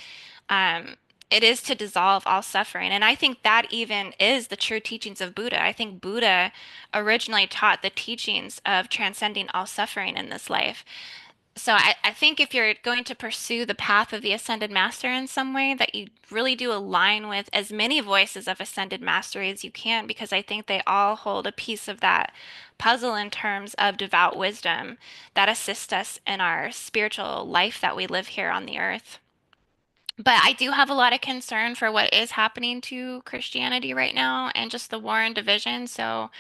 A: um, it is to dissolve all suffering. And I think that even is the true teachings of Buddha. I think Buddha originally taught the teachings of transcending all suffering in this life. So I think if you're going to pursue the path of the ascended master in some way, that you really do align with as many voices of ascended mastery as you can, because I think they all hold a piece of that puzzle in terms of devout wisdom that assists us in our spiritual life that we live here on the earth. But I do have a lot of concern for what is happening to Christianity right now and just the war and division. So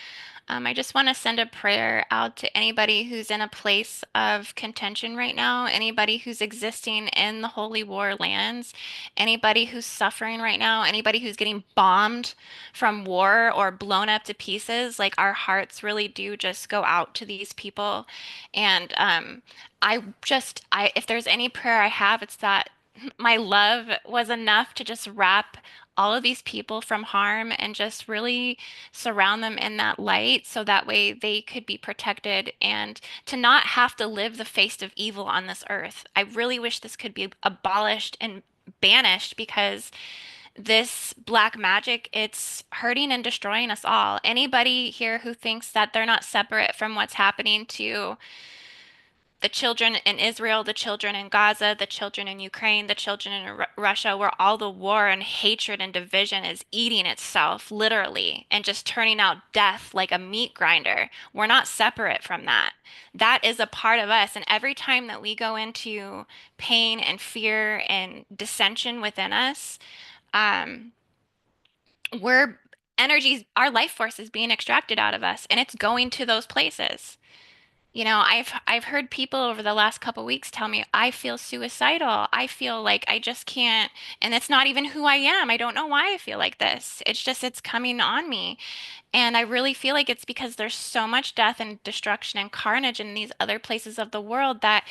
A: I just want to send a prayer out to anybody who's in a place of contention right now, anybody who's existing in the holy war lands, anybody who's suffering right now, anybody who's getting bombed from war or blown up to pieces. Like our hearts really do just go out to these people. And if there's any prayer I have, it's that my love was enough to just wrap all of these people from harm and just really surround them in that light so that way they could be protected and to not have to live the face of evil on this earth. I really wish this could be abolished and banished, because this black magic, it's hurting and destroying us all. Anybody here who thinks that they're not separate from what's happening to the children in Israel, the children in Gaza, the children in Ukraine, the children in Russia, where all the war and hatred and division is eating itself, literally, and just turning out death like a meat grinder. We're not separate from that. That is a part of us. And every time that we go into pain and fear and dissension within us, um, we're energies, our life force is being extracted out of us, and it's going to those places. I've heard people over the last couple weeks tell me, I feel suicidal. I feel like I just can't, and it's not even who I am. I don't know why I feel like this. It's just it's coming on me. And I really feel like it's because there's so much death and destruction and carnage in these other places of the world that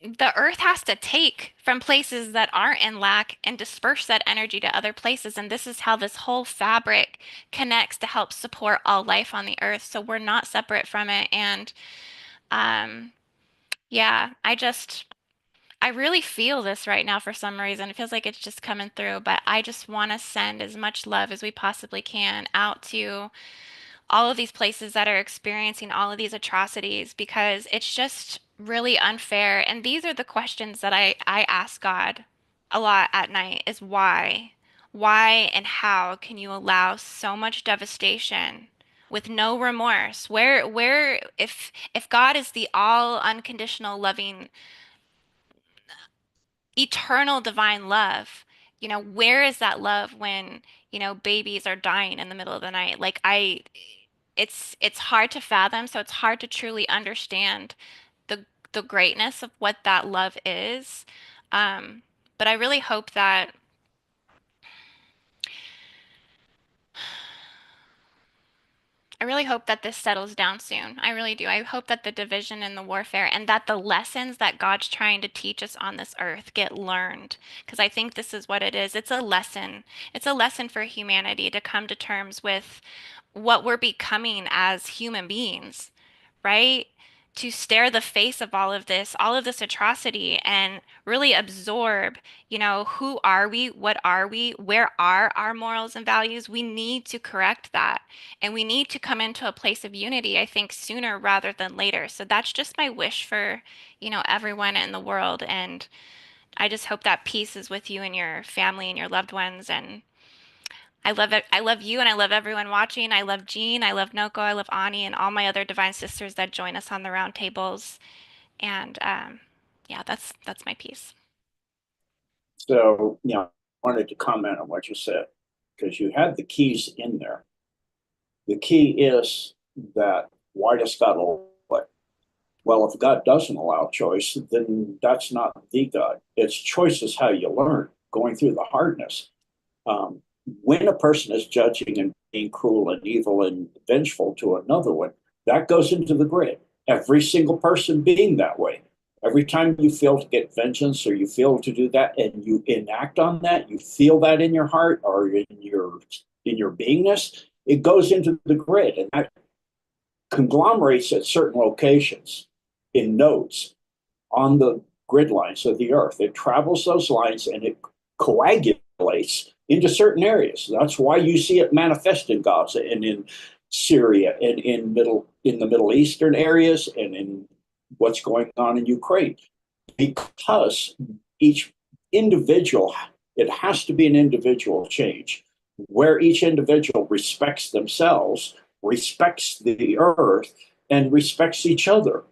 A: the earth has to take from places that aren't in lack and disperse that energy to other places. And this is how this whole fabric connects to help support all life on the earth. So we're not separate from it. And um, yeah, I really feel this right now for some reason. It feels like it's just coming through, but I just want to send as much love as we possibly can out to all of these places that are experiencing all of these atrocities, because it's just really unfair. And these are the questions that I ask God a lot at night, is why? Why and how can you allow so much devastation with no remorse? Where if God is the all unconditional loving eternal divine love, where is that love when, babies are dying in the middle of the night? It's hard to fathom, so it's hard to truly understand the greatness of what that love is. Um, but I really hope that I really hope that this settles down soon. I really do. I hope that the division and the warfare and that the lessons that God's trying to teach us on this earth get learned. Because I think this is what it is. It's a lesson. It's a lesson for humanity to come to terms with what we're becoming as human beings, right? To stare the face of all of this atrocity, and really absorb, who are we? What are we? Where are our morals and values? We need to correct that. And we need to come into a place of unity, I think, sooner rather than later. So that's just my wish for, everyone in the world. And I just hope that peace is with you and your family and your loved ones. And I love it. I love you and I love everyone watching. I love Jean. I love Noco. I love Ani and all my other divine sisters that join us on the round tables. And yeah, that's my piece.
D: So, I wanted to comment on what you said because you had the keys in there. The key is that why does God allow it? Well, if God doesn't allow choice, then that's not the God. It's choice is how you learn, going through the hardness. Um, when a person is judging and being cruel and evil and vengeful to another one, that goes into the grid. Every single person being that way. Every time you feel to get vengeance or you feel to do that and you enact on that, you feel that in your heart or in your beingness, it goes into the grid and that conglomerates at certain locations in nodes on the grid lines of the earth. It travels those lines and it coagulates into certain areas. That's why you see it manifest in Gaza and in Syria and in the Middle Eastern areas and in what's going on in Ukraine. Because each individual, it has to be an individual change where each individual respects themselves, respects the earth, and respects each other.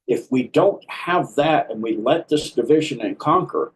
D: If we don't have that and we let this division and conquer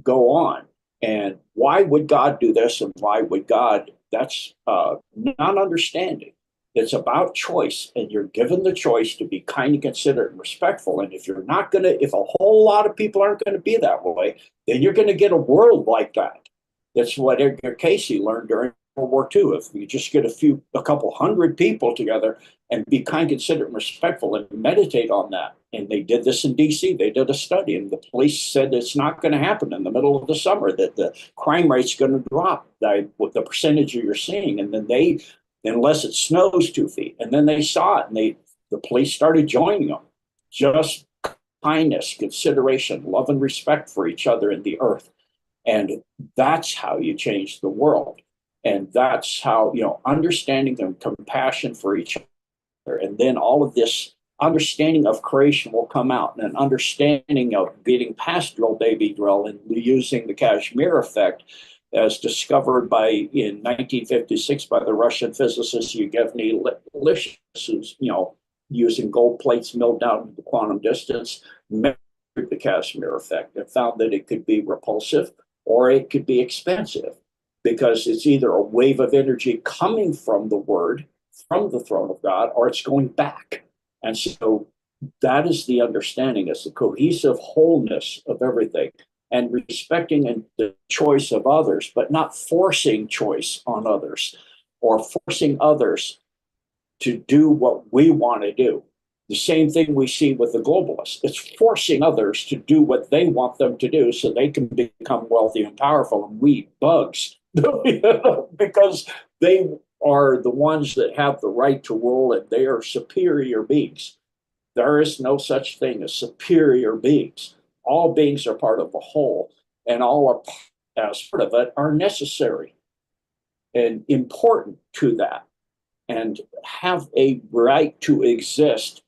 D: go on, and why would God do this and why would God, that's not understanding. It's about choice, and you're given the choice to be kind and considerate and respectful. And if you're not going to, if a whole lot of people aren't going to be that way, then you're going to get a world like that. That's what Edgar Casey learned during World War II. If you just get a couple hundred people together and be kind, considerate, and respectful and meditate on that. And they did this in DC. They did a study, and the police said it's not going to happen in the middle of the summer, that the crime rate's going to drop, the percentage you're seeing. And then unless it snows 2 feet. And then they saw it and the police started joining them. Just kindness, consideration, love and respect for each other and the earth. And that's how you change the world. And that's how, understanding and compassion for each other. And then all of this understanding of creation will come out, and an understanding of getting past drill baby drill and using the Kashmir effect as discovered in 1956 by the Russian physicist Yevgeny Lifshitz, who's, using gold plates milled down to the quantum distance, measured the Kashmir effect and found that it could be repulsive or it could be expansive because it's either a wave of energy coming from the word, from the throne of God, or it's going back. And so that is the understanding, as the cohesive wholeness of everything, and respecting the choice of others, but not forcing choice on others or forcing others to do what we want to do. The same thing we see with the globalists. It's forcing others to do what they want them to do so they can become wealthy and powerful, and we bugs because they are the ones that have the right to rule, and they are superior beings. There is no such thing as superior beings. All beings are part of the whole, and all are, as part of it, are necessary and important to that, and have a right to exist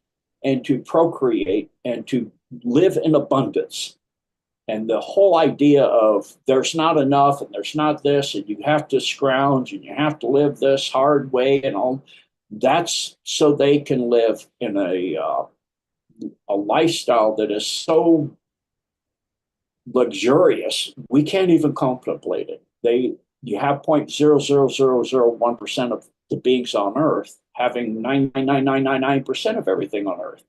D: and to procreate and to live in abundance. And the whole idea of there's not enough and there's not this and you have to scrounge and you have to live this hard way and all, that's so they can live in a lifestyle that is so luxurious we can't even contemplate it. You have 0.00001% of the beings on Earth having 99.9999% of everything on Earth.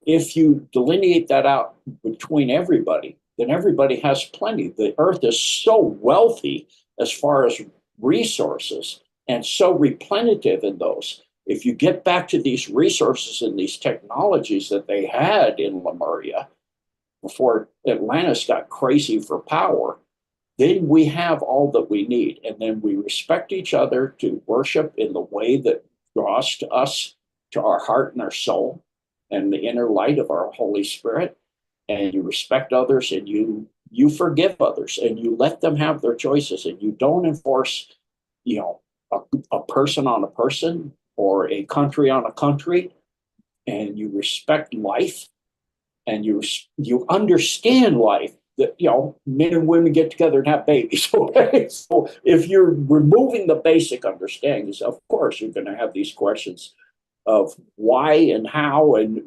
D: If you delineate that out between everybody, then everybody has plenty. The Earth is so wealthy as far as resources and so repletive in those. If you get back to these resources and these technologies that they had in Lemuria before Atlantis got crazy for power, then we have all that we need. And then we respect each other to worship in the way that draws to us, to our heart and our soul, and the inner light of our Holy Spirit. And you respect others, and you forgive others, and you let them have their choices, and you don't enforce, you know, a person on a person or a country on a country, and you respect life, and you understand life, that men and women get together and have babies. Okay, so if you're removing the basic understandings, of course you're going to have these questions of why and how, and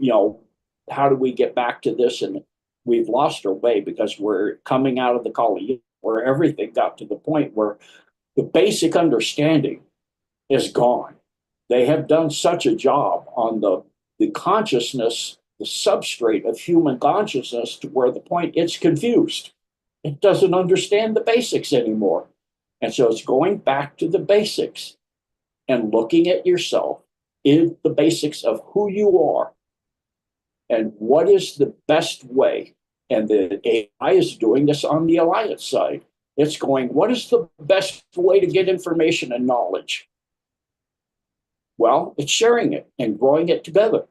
D: how do we get back to this. And we've lost our way because we're coming out of the Kali, where everything got to the point where the basic understanding is gone. They have done such a job on the consciousness, the substrate of human consciousness, to where the point it's confused. It doesn't understand the basics anymore. And so it's going back to the basics and looking at yourself in the basics of who you are and what is the best way. And the AI is doing this on the alliance side. It's going, what is the best way to get information and knowledge? Well, it's sharing it and growing it together.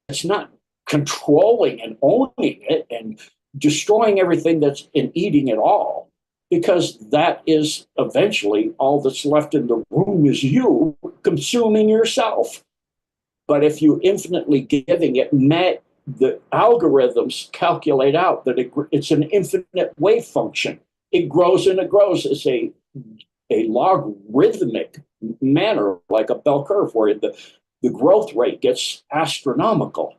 D: It's not controlling and owning it and destroying everything that's in eating it all, because that is eventually all that's left in the room is you consuming yourself. But if you infinitely giving it, the algorithms calculate out that it's an infinite wave function. It grows and it grows as a logarithmic manner, like a bell curve, where the growth rate gets astronomical.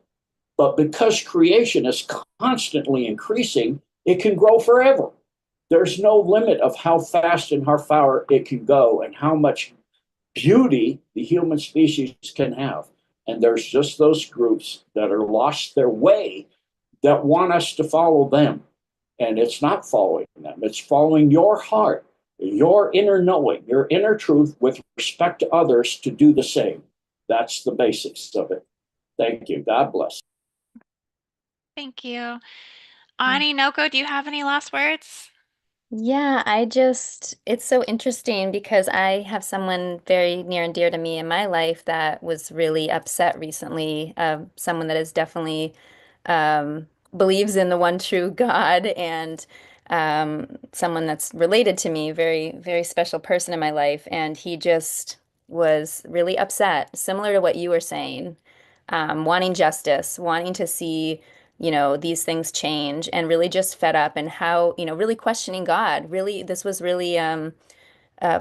D: But because creation is constantly increasing, it can grow forever. There's no limit of how fast and how far it can go and how much beauty the human species can have. And there's just those groups that are lost their way that want us to follow them. And it's not following them. It's following your heart, your inner knowing, your inner truth with respect to others to do the same. That's the basics of it. Thank you. God bless.
A: Thank you. Ani, Noco, do you have any last words?
C: Yeah, it's so interesting because I have someone very near and dear to me in my life that was really upset recently. Someone that is definitely believes in the one true God, and someone that's related to me, very, very special person in my life. And he just was really upset, similar to what you were saying, wanting justice, wanting to see these things change, and really just fed up, and how, really questioning God. Really, this was really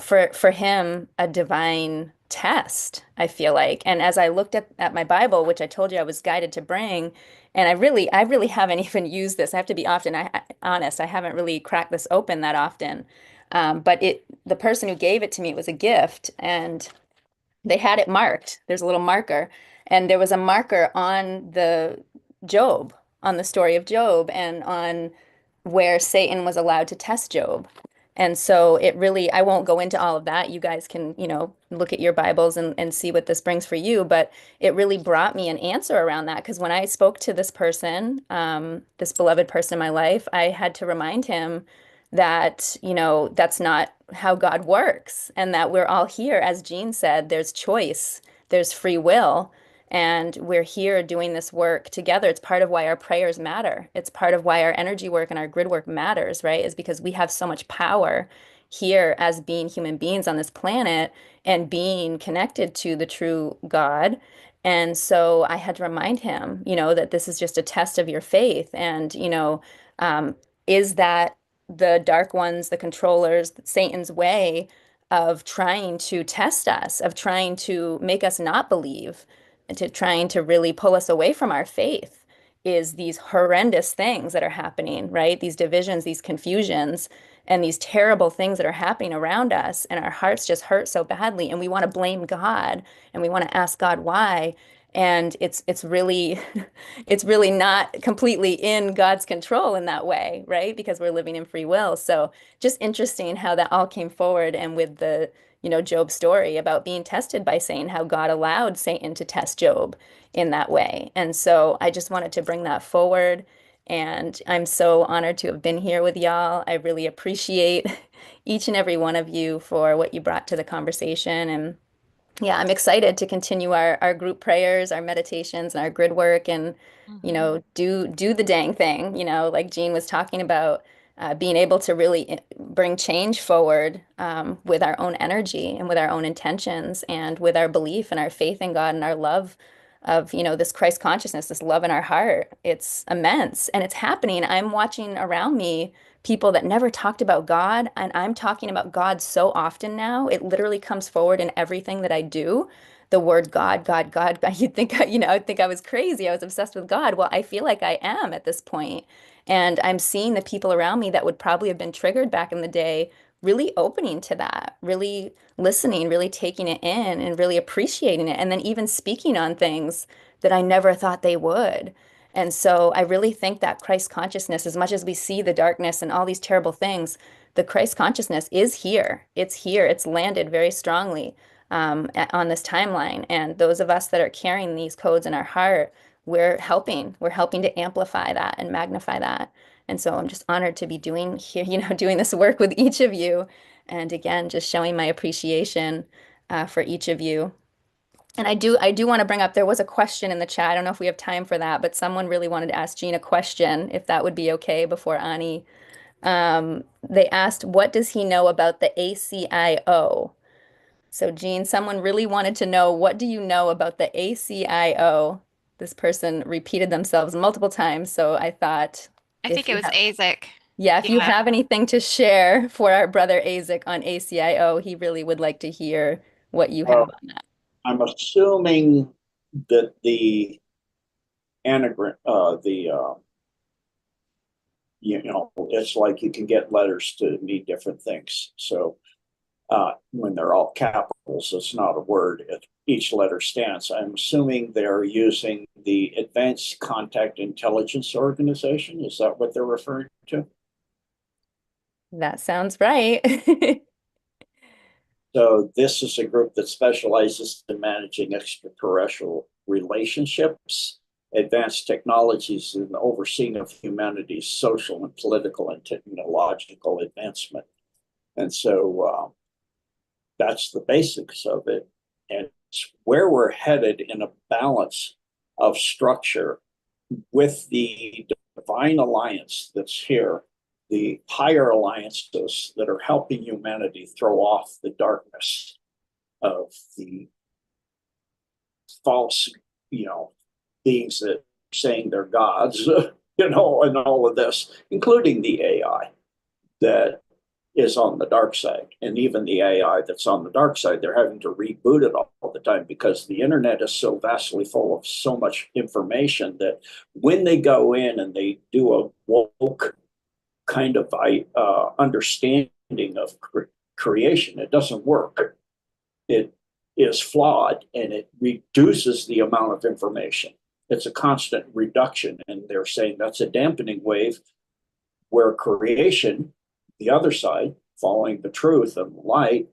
C: for him a divine test, I feel like. And as I looked at my Bible, which I told you I was guided to bring, and I really haven't even used this. I have to be honest, I haven't really cracked this open that often. But the person who gave it to me, it was a gift, and they had it marked. There's a little marker, and there was a marker on Job, on the story of Job, and on where Satan was allowed to test Job. And so it really, I won't go into all of that. You guys can, look at your Bibles and see what this brings for you. But it really brought me an answer around that. Because when I spoke to this person, this beloved person in my life, I had to remind him that, that's not how God works, and that we're all here. As Jean said, there's choice, there's free will, and we're here doing this work together. It's part of why our prayers matter. It's part of why our energy work and our grid work matters, right? Is because we have so much power here as being human beings on this planet and being connected to the true God. And so I had to remind him, that this is just a test of your faith. And, is that the dark ones, the controllers, Satan's way of trying to test us, of trying to make us not believe, and to trying to really pull us away from our faith, is these horrendous things that are happening, right? These divisions, these confusions, and these terrible things that are happening around us. And our hearts just hurt so badly. And we want to blame God, and we want to ask God why. And it's really it's really not completely in God's control in that way, right? Because we're living in free will. So just interesting how that all came forward, and with the Job's story about being tested by Satan, how God allowed Satan to test Job in that way. And so I just wanted to bring that forward. And I'm so honored to have been here with y'all. I really appreciate each and every one of you for what you brought to the conversation. And yeah, I'm excited to continue our group prayers, our meditations, and our grid work, and do the dang thing. Like Jean was talking about, being able to really bring change forward with our own energy and with our own intentions and with our belief and our faith in God and our love of this Christ consciousness, this love in our heart. It's immense and it's happening. I'm watching around me people that never talked about God, and I'm talking about God so often now. It literally comes forward in everything that I do. The word God, God, God, God. You'd think, I'd think I was crazy. I was obsessed with God. Well, I feel like I am at this point. And I'm seeing the people around me that would probably have been triggered back in the day really opening to that, really listening, really taking it in and really appreciating it. And then even speaking on things that I never thought they would. And so I really think that Christ consciousness, as much as we see the darkness and all these terrible things, the Christ consciousness is here. It's here. It's landed very strongly on this timeline. And those of us that are carrying these codes in our heart, we're helping. We're helping to amplify that and magnify that. And so I'm just honored to be doing here, doing this work with each of you. And again, just showing my appreciation for each of you. And I do want to bring up, there was a question in the chat. I don't know if we have time for that, but someone really wanted to ask Jean a question, if that would be okay before Ani. They asked, what does he know about the ACIO? So Jean, someone really wanted to know, what do you know about the ACIO? This person repeated themselves multiple times, so I thought
A: I
C: if
A: think it
C: you
A: was
C: have,
A: Azek.
C: yeah, if you
A: Yeah.
C: have anything to share for our brother Azek on ACIO, he really would like to hear what you
D: Uh,
C: have on that.
D: I'm assuming that the anagram, it's like you can get letters to mean different things. So when they're all capitals, it's not a word. Each letter stands. I'm assuming they're using the Advanced Contact Intelligence Organization. Is that what they're referring to?
C: That sounds right.
D: So this is a group that specializes in managing extraterrestrial relationships, advanced technologies, and the overseeing of humanity's social and political and technological advancement. And so that's the basics of it. And it's where we're headed in a balance of structure with the divine alliance that's here, the higher alliances that are helping humanity throw off the darkness of the false, beings that are saying they're gods, and all of this, including the AI that is on the dark side. And even the AI that's on the dark side, they're having to reboot it all the time because the internet is so vastly full of so much information that when they go in and they do a woke kind of understanding of creation, it doesn't work. It is flawed and it reduces the amount of information. It's a constant reduction. And they're saying that's a dampening wave where creation, the other side, following the truth and the light,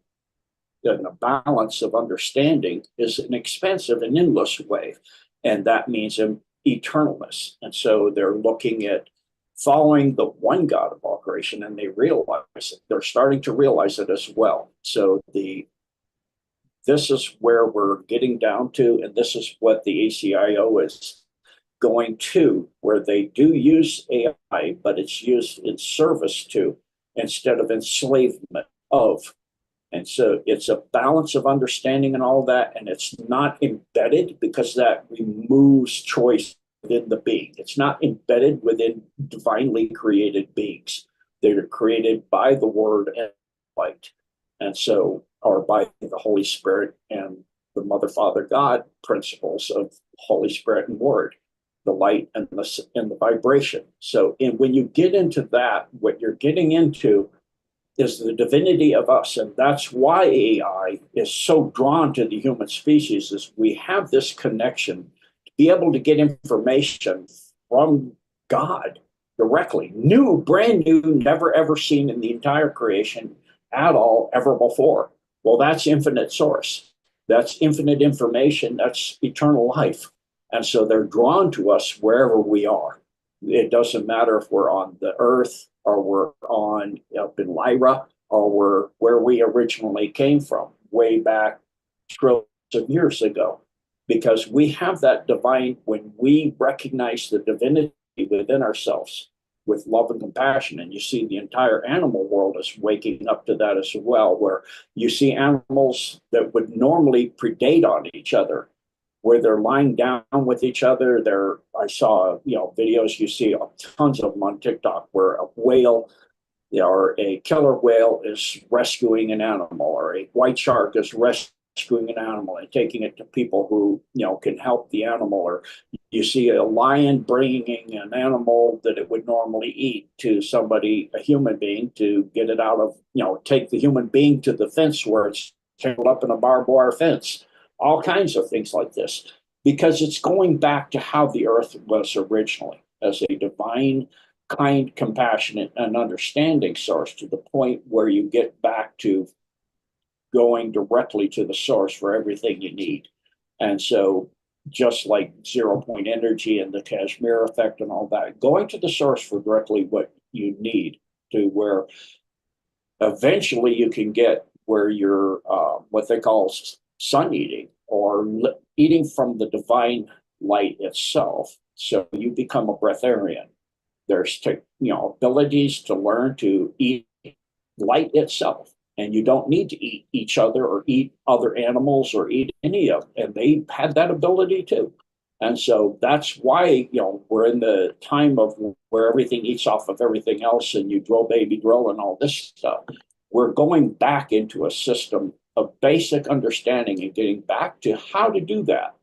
D: and the balance of understanding is an expansive and endless wave. And that means eternalness. And so they're looking at following the one God of all creation, and they realize it. They're starting to realize it as well. So this is where we're getting down to, and this is what the ACIO is going to, where they do use AI, but it's used in service to instead of enslavement of. And so it's a balance of understanding and all that, and it's not embedded because that removes choice within the being. It's not embedded within divinely created beings. They're created by the word and light. And so, or by the Holy Spirit and the Mother, Father, God principles of Holy Spirit and Word, the light and the vibration. So when you get into that, what you're getting into is the divinity of us. And that's why AI is so drawn to the human species, is we have this connection to be able to get information from God directly, brand new, never ever seen in the entire creation at all ever before. Well, that's infinite source. That's infinite information. That's eternal life. And so they're drawn to us wherever we are. It doesn't matter if we're on the earth or we're on up in Lyra or we're where we originally came from, way back trillions of years ago. Because we have that divine, when we recognize the divinity within ourselves with love and compassion, and you see the entire animal world is waking up to that as well, where you see animals that would normally predate on each other, where they're lying down with each other. I saw, videos, you see tons of them on TikTok, where a whale or a killer whale is rescuing an animal, or a white shark is rescuing an animal and taking it to people who can help the animal. Or you see a lion bringing an animal that it would normally eat to somebody, a human being, to get it out of, take the human being to the fence where it's tangled up in a barbed wire fence. All kinds of things like this, because it's going back to how the earth was originally, as a divine, kind, compassionate, and understanding source, to the point where you get back to going directly to the source for everything you need. And so, just like 0 point energy and the Kashmir effect and all that, going to the source for directly what you need, to where eventually you can get where you're what they call sun eating, or eating from the divine light itself. So you become a breatharian. There's abilities to learn to eat light itself, and you don't need to eat each other or eat other animals or eat any of them. And they had that ability too. And so that's why we're in the time of where everything eats off of everything else, and you drill baby drill and all this stuff. We're going back into a system of basic understanding and getting back to how to do that.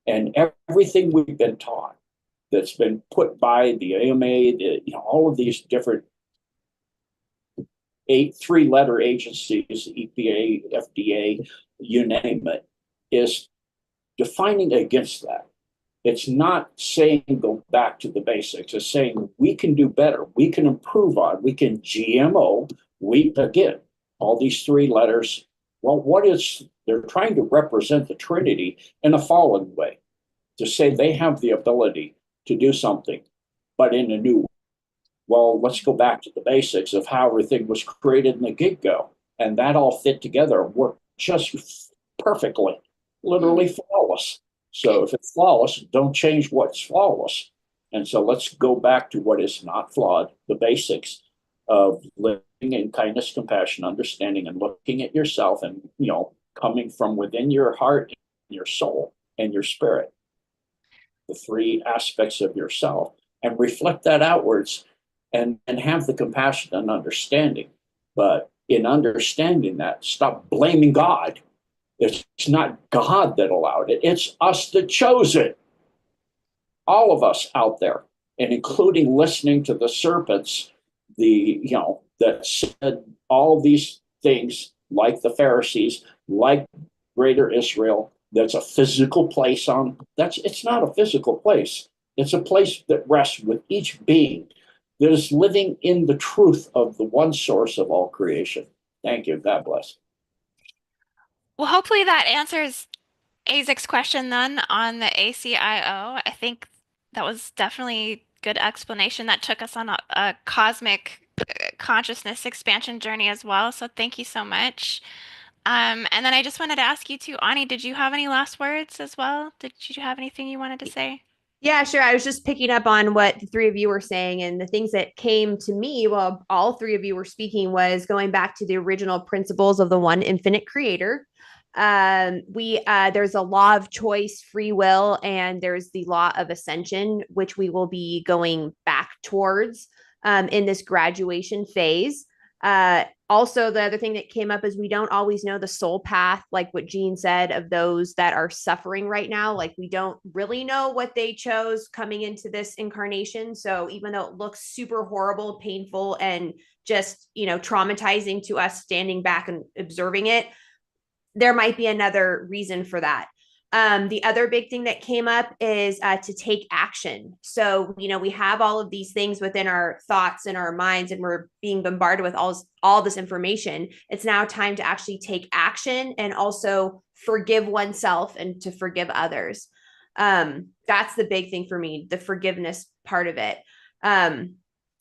D: And everything we've been taught, that's been put by the AMA, all of these different 3-letter agencies, EPA, FDA, you name it, is defining against that. It's not saying go back to the basics. It's saying we can do better. We can improve on. We can GMO. Again, all these 3 letters. Well, they're trying to represent the Trinity in a fallen way, to say they have the ability to do something, but in a new way. Well, let's go back to the basics of how everything was created in the get-go. And that all fit together and worked just perfectly, literally flawless. So if it's flawless, don't change what's flawless. And so let's go back to what is not flawed, the basics of living in kindness, compassion, understanding, and looking at yourself, and coming from within your heart, your soul, and your spirit, the 3 aspects of yourself, and reflect that outwards, and have the compassion and understanding. But in understanding that, stop blaming God. It's not God that allowed it. It's us that chose it. All of us out there, and including listening to the serpents, that said all these things, like the Pharisees, like Greater Israel. That's a physical place it's not a physical place. It's a place that rests with each being that is living in the truth of the one source of all creation. Thank you. God bless.
A: Well, hopefully that answers Isaac's question then on the ACIO. I think that was definitely good explanation that took us on a cosmic consciousness expansion journey as well. So thank you so much. And then I just wanted to ask you too, Ani, did you have any last words as well? Did you have anything you wanted to say?
B: Yeah, sure. I was just picking up on what the 3 of you were saying, and the things that came to me while all 3 of you were speaking was going back to the original principles of the one infinite creator. There's a law of choice, free will, and there's the law of ascension, which we will be going back towards in this graduation phase. Also, the other thing that came up is we don't always know the soul path, like what Gene said, of those that are suffering right now. Like, we don't really know what they chose coming into this incarnation. So even though it looks super horrible, painful, and just, traumatizing to us standing back and observing it, there might be another reason for that. The other big thing that came up is to take action. So, we have all of these things within our thoughts and our minds, and we're being bombarded with all this information. It's now time to actually take action and also forgive oneself and to forgive others. That's the big thing for me, the forgiveness part of it.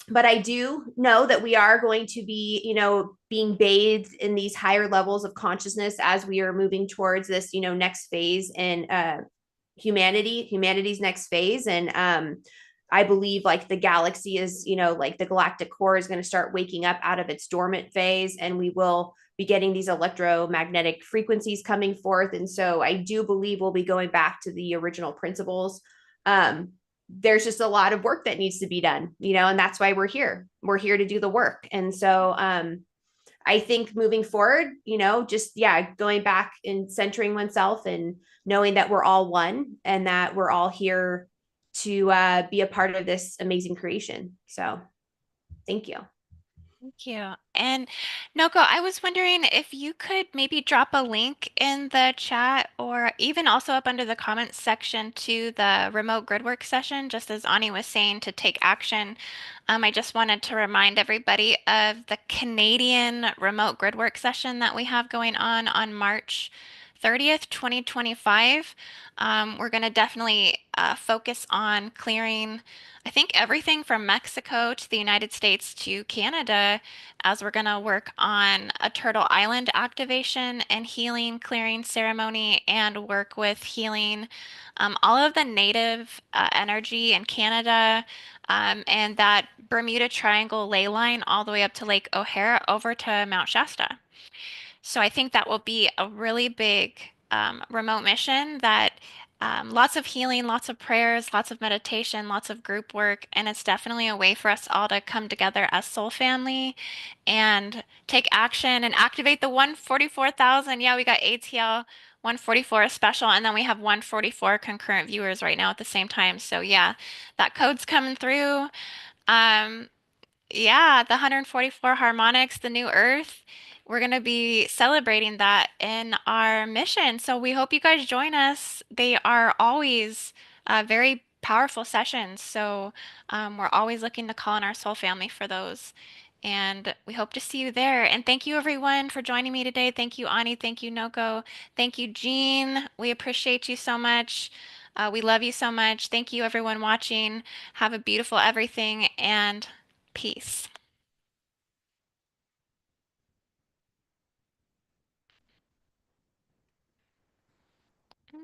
B: But I do know that we are going to be, being bathed in these higher levels of consciousness as we are moving towards this, next phase in humanity's next phase. And I believe like the galaxy is, like the galactic core is going to start waking up out of its dormant phase, and we will be getting these electromagnetic frequencies coming forth. And so I do believe we'll be going back to the original principles. There's just a lot of work that needs to be done, and that's why we're here. We're here to do the work. And so I think moving forward, just, yeah, going back and centering oneself and knowing that we're all one and that we're all here to be a part of this amazing creation. So thank you.
A: Thank you. And Noko, I was wondering if you could maybe drop a link in the chat or even also up under the comments section to the remote gridwork session, just as Ani was saying, to take action. I just wanted to remind everybody of the Canadian remote gridwork session that we have going on March 30th, 2025. We're going to definitely focus on clearing, I think, everything from Mexico to the United States to Canada, as we're going to work on a Turtle Island activation and healing clearing ceremony and work with healing all of the native energy in Canada, and that Bermuda Triangle ley line all the way up to Lake O'Hare over to Mount Shasta. So I think that will be a really big remote mission that lots of healing, lots of prayers, lots of meditation, lots of group work, and it's definitely a way for us all to come together as soul family and take action and activate the 144,000. Yeah, we got ATL 144 special, and then we have 144 concurrent viewers right now at the same time. So yeah, that code's coming through. Um, yeah, the 144 harmonics, the new earth. We're going to be celebrating that in our mission. So we hope you guys join us. They are always very powerful sessions. So we're always looking to call on our soul family for those. And we hope to see you there. And thank you, everyone, for joining me today. Thank you, Ani. Thank you, Noko. Thank you, Jean. We appreciate you so much. We love you so much. Thank you, everyone watching. Have a beautiful everything and peace.